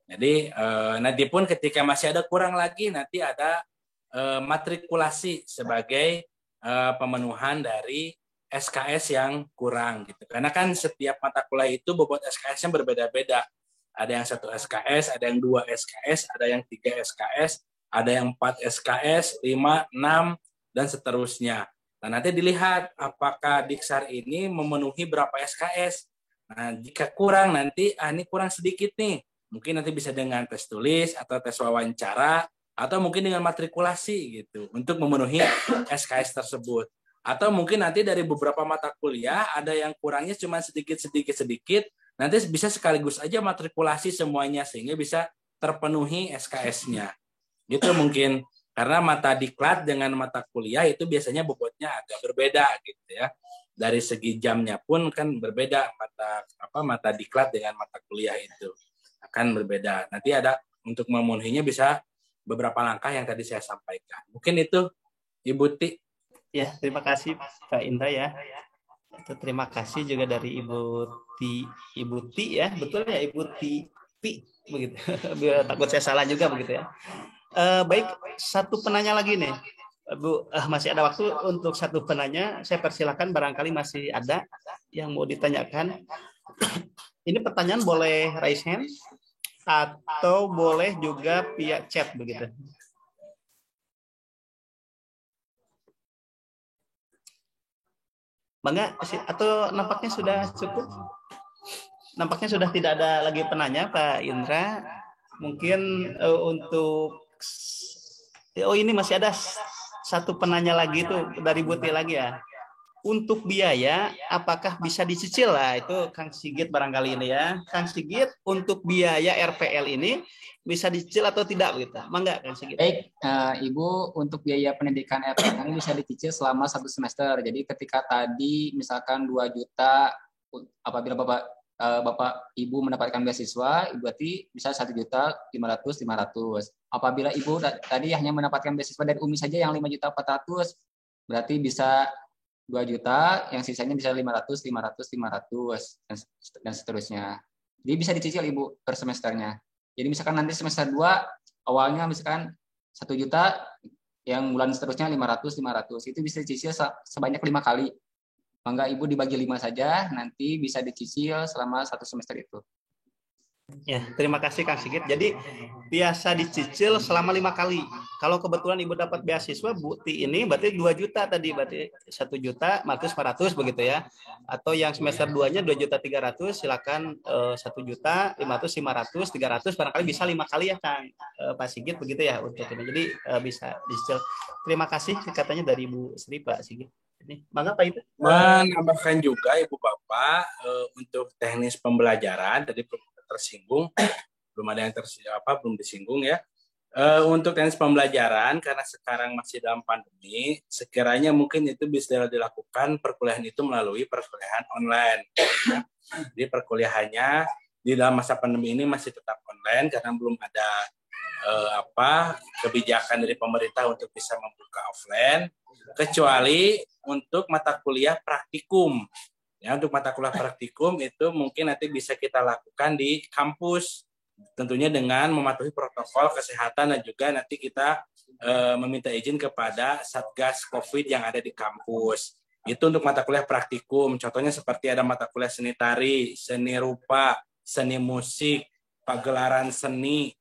Jadi nanti pun ketika masih ada kurang lagi, nanti ada matrikulasi sebagai pemenuhan dari SKS yang kurang gitu. Karena kan setiap mata kuliah itu bobot SKS-nya berbeda-beda. Ada yang 1 SKS, ada yang 2 SKS, ada yang 3 SKS, ada yang 4 SKS, 5, 6 dan seterusnya. Nah, nanti dilihat apakah Diksar ini memenuhi berapa SKS. Nah, jika kurang nanti ini kurang sedikit nih. Mungkin nanti bisa dengan tes tulis atau tes wawancara atau mungkin dengan matrikulasi gitu untuk memenuhi SKS tersebut. Atau mungkin nanti dari beberapa mata kuliah ada yang kurangnya cuma sedikit, nanti bisa sekaligus aja matrikulasi semuanya sehingga bisa terpenuhi SKS-nya. Gitu mungkin karena mata diklat dengan mata kuliah itu biasanya bobotnya agak berbeda gitu ya. Dari segi jamnya pun kan berbeda mata diklat dengan mata kuliah itu akan berbeda. Nanti ada untuk memenuhinya bisa beberapa langkah yang tadi saya sampaikan. Mungkin itu Ibu Ti. Ya, terima kasih Pak Indra ya. Itu terima kasih juga dari Ibu Ti ya, betul ya Ibu Ti begitu. Biar takut saya salah juga begitu ya. Baik, satu penanya lagi nih. Bu, masih ada waktu untuk satu penanya. Saya persilakan barangkali masih ada yang mau ditanyakan. Ini pertanyaan boleh raise hand atau boleh juga via chat begitu. Bangga atau nampaknya sudah cukup? Nampaknya sudah tidak ada lagi penanya Pak Indra. Mungkin untuk ini masih ada satu penanya lagi tuh dari Buti lagi ya. Untuk biaya, apakah bisa dicicil lah? Itu Kang Sigit barangkali ini ya. Kang Sigit, untuk biaya RPL ini bisa dicicil atau tidak begitu? Mangga Kang Sigit. Baik, Ibu, untuk biaya pendidikan RPL ini bisa dicicil selama 1 semester. Jadi ketika tadi misalkan 2 juta, apabila Bapak Ibu mendapatkan beasiswa, Ibu berarti bisa 1.500.500. Apabila Ibu tadi hanya mendapatkan beasiswa dari UMI saja yang 5.400.000, berarti bisa 2 juta, yang sisanya bisa 500, dan seterusnya. Jadi bisa dicicil Ibu per semesternya. Jadi misalkan nanti semester 2 awalnya misalkan 1 juta, yang bulan seterusnya 500, itu bisa dicicil sebanyak 5 kali. Mangga Ibu dibagi 5 saja, nanti bisa dicicil selama 1 semester itu. Ya, terima kasih Kang Sigit. Jadi biasa dicicil selama 5 kali. Kalau kebetulan Ibu dapat beasiswa Buti ini berarti 2 juta tadi, berarti 1 juta 400 begitu ya. Atau yang semester 2-nya 2.300.000, silakan 1 juta 500, 300 barangkali bisa 5 kali ya Kang Pak Sigit begitu ya untuk ini. Jadi bisa dicicil. Terima kasih katanya dari Ibu Sri Pak Sigit. Ini mengapa itu? Menambahkan juga Ibu Bapak untuk teknis pembelajaran tadi tersinggung, belum ada yang belum disinggung ya. Untuk teknis pembelajaran karena sekarang masih dalam pandemi, sekiranya mungkin itu bisa dilakukan perkuliahan itu melalui perkuliahan online. Jadi perkuliahannya di dalam masa pandemi ini masih tetap online karena belum ada kebijakan dari pemerintah untuk bisa membuka offline, kecuali untuk mata kuliah praktikum. Ya, untuk mata kuliah praktikum itu mungkin nanti bisa kita lakukan di kampus, tentunya dengan mematuhi protokol kesehatan dan juga nanti kita meminta izin kepada Satgas COVID yang ada di kampus. Itu untuk mata kuliah praktikum. Contohnya seperti ada mata kuliah seni tari, seni rupa, seni musik, pagelaran seni,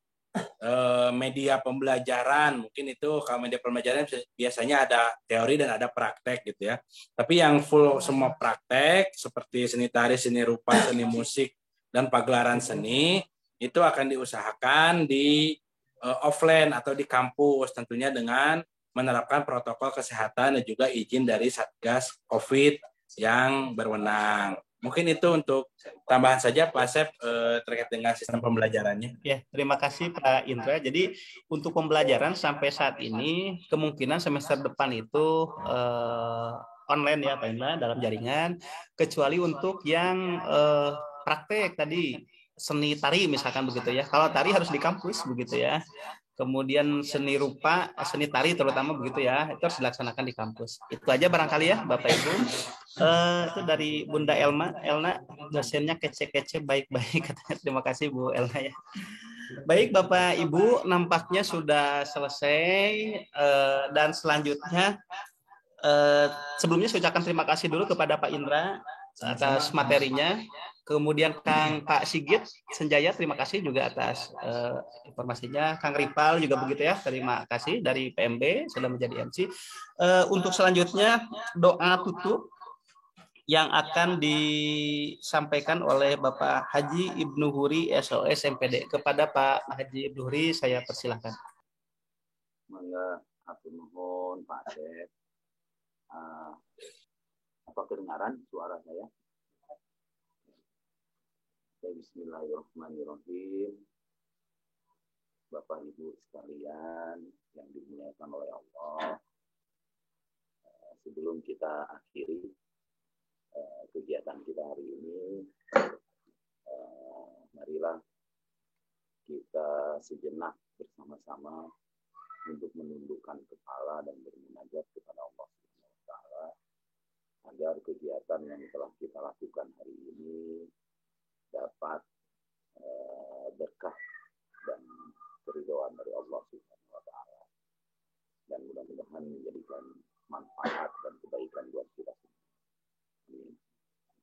media pembelajaran. Mungkin itu kalau media pembelajaran biasanya ada teori dan ada praktek gitu ya. Tapi yang full semua praktek seperti seni tari, seni rupa, seni musik, dan pagelaran seni itu akan diusahakan di offline atau di kampus, tentunya dengan menerapkan protokol kesehatan dan juga izin dari Satgas COVID yang berwenang. Mungkin itu untuk tambahan saja Pak Asep terkait dengan sistem pembelajarannya. Ya, terima kasih Pak Indra. Jadi untuk pembelajaran sampai saat ini kemungkinan semester depan itu online ya Pak Indra, dalam jaringan, kecuali untuk yang praktek tadi seni tari misalkan begitu ya. Kalau tari harus di kampus begitu ya. Kemudian seni rupa, seni tari terutama begitu ya, itu harus dilaksanakan di kampus. Itu aja barangkali ya Bapak Ibu. Itu dari Bunda Elna, dosennya kece-kece baik-baik katanya. Terima kasih Bu Elna ya. Baik Bapak Ibu, nampaknya sudah selesai dan selanjutnya sebelumnya saya ucapkan terima kasih dulu kepada Pak Indra atas materinya. Kemudian Pak Sigit Senjaya, terima kasih juga atas informasinya. Kang Ripal juga begitu ya, terima kasih dari PMB sudah menjadi MC. Untuk selanjutnya doa tutup yang akan disampaikan oleh Bapak Haji Ibnu Huri SOS MPD. Kepada Pak Haji Ibnu Huri saya persilahkan. Mangga aku mohon Pak Asep. Apa kedengaran suara saya? Bismillahirrahmanirrahim. Bapak Ibu sekalian yang dimuliakan oleh Allah, sebelum kita akhiri kegiatan kita hari ini, marilah kita sejenak bersama-sama untuk menundukkan kepala dan bermunajat kepada Allah Subhanahu wa Ta'ala agar kegiatan yang telah kita lakukan hari ini dapat berkah dan keridhaan dari Allah Subhanahu wa Ta'ala, dan mudah-mudahan menjadikan manfaat dan kebaikan buat kita semua. Amin.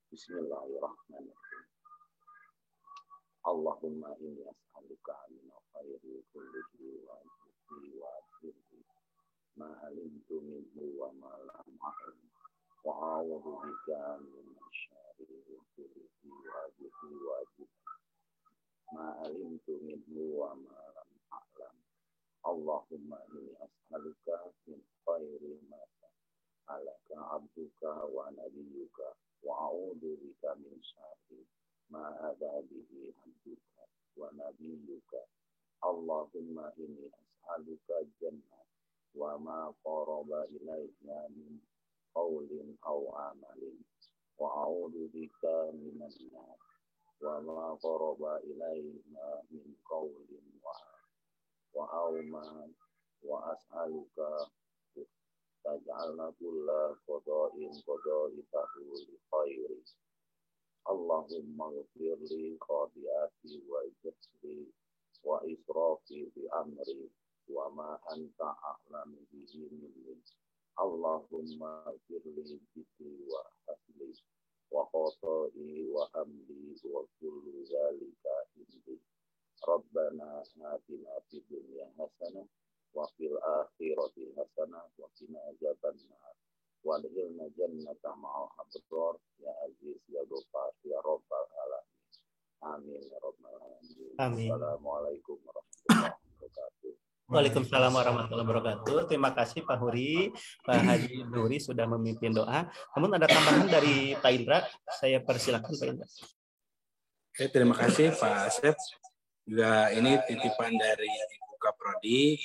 Bismillahirrahmanirrahim. Allahumma inni as'aluka min khairi kullihi wa ajlihi wa ajlihi ma alimtu minhu wa ma lam a'lam wa a'udhu bika min syarri kullihi wa ajlihi wa ajlihi ma alimtu minhu wa ma lam a'lam. Allahumma inni as'aluka min khairi ma sa'alaka abduka wa nabiyyuka wa a'udhu bika min syarri ma ada bihi abduka wa nabiyyuka. Allahumma inni as'aluka jannah wa ma qaraba ilayya min qawlin aw amalin wa a'udhu bika minan nar wa ma qaraba ilayya min qawlin wa awman wa as'aluka taj'alna kulla qada'in qada'itahu li khairi. Allahumma ghfirli khati'ati wa jahli wa israfi bi amri wa ma anta a'lamu bihi minni. Allahumma ghfirli jiddi wa hasli wa khata'i wa amli wa kullu zalika indi. Rabbana atina fid dunya hasanah wa fil akhirati hasanah wa qina adzabannar. Wadkhilna jannata ma'al abrar ya aziz ya ghafar ya rabbal alamin. Amin ya rabbal alamin. Amin. Assalamualaikum warahmatullahi wabarakatuh. Waalaikumsalam warahmatullahi wabarakatuh. Terima kasih Pak Huri, Pak Haji Huri sudah memimpin doa. Namun ada tambahan dari Pak Indra, saya persilakan Pak Indra. Oke, terima kasih Pak Asep. Juga ini titipan dari Ibu Kaprodi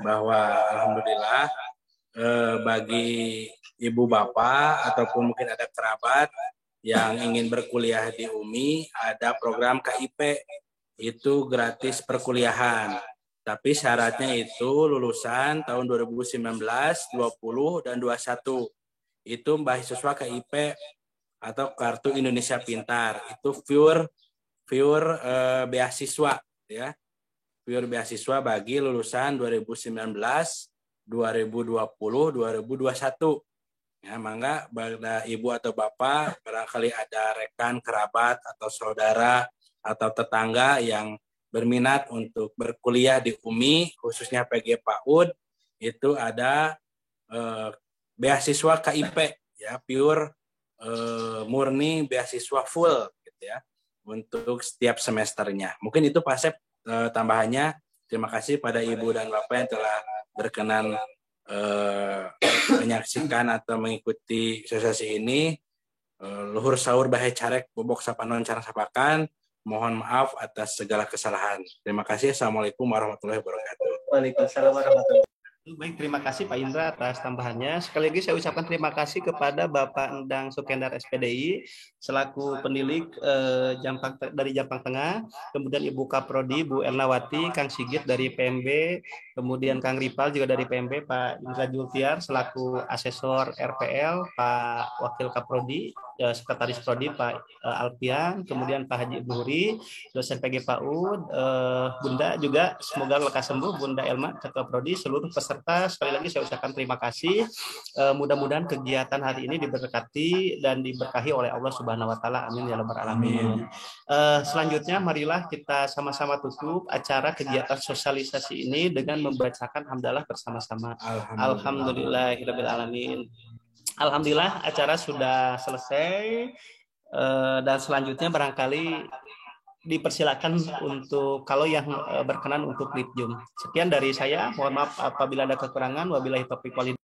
bahwa alhamdulillah bagi ibu bapak ataupun mungkin ada kerabat yang ingin berkuliah di UMI, ada program KIP, itu gratis perkuliahan. Tapi syaratnya itu lulusan tahun 2019, 20, dan 21. Itu beasiswa KIP atau Kartu Indonesia Pintar. Itu pure beasiswa, ya. Pure beasiswa bagi lulusan 2019, 2020, 2021. Ya, mangga pada ibu atau bapak, barangkali ada rekan, kerabat, atau saudara, atau tetangga yang berminat untuk berkuliah di UMI, khususnya PG PAUD, itu ada beasiswa KIP, ya, pure murni beasiswa full, gitu ya, untuk setiap semesternya. Mungkin itu Pak Asep tambahannya. Terima kasih pada ibu dan bapak yang telah berkenan menyaksikan atau mengikuti sosialisasi ini. Luhur sahur bahe carek bobok sapanon cara sapakan. Mohon maaf atas segala kesalahan. Terima kasih. Assalamualaikum warahmatullahi wabarakatuh. Waalaikumsalam warahmatullahi wabarakatuh. Baik, terima kasih Pak Indra atas tambahannya. Sekali lagi saya ucapkan terima kasih kepada Bapak Endang Sukendar SPDI selaku penilik dari Jampang Tengah, kemudian Ibu Kaprodi, Bu Ernawati, Kang Sigit dari PMB, kemudian Kang Ripal juga dari PMB, Pak Indra Jultiar selaku asesor RPL, Pak Wakil Kaprodi, Sekretaris Prodi Pak Alpian, kemudian Pak Haji Ibnuhuri, dosen PG PAUD, Bunda juga semoga lekas sembuh, Bunda Elma, Ketua Prodi, seluruh peserta sekali lagi saya ucapkan terima kasih. Mudah-mudahan kegiatan hari ini diberkati dan diberkahi oleh Allah Subhanahu wa taala. Amin ya rabbal alamin. Selanjutnya marilah kita sama-sama tutup acara kegiatan sosialisasi ini dengan membacakan hamdalah bersama-sama. Alhamdulillahirabbil alamin. Alhamdulillah acara sudah selesai dan selanjutnya barangkali dipersilakan untuk kalau yang berkenan untuk live Zoom. Sekian dari saya. Mohon maaf apabila ada kekurangan. Wabillahi taufiq wal hidayah.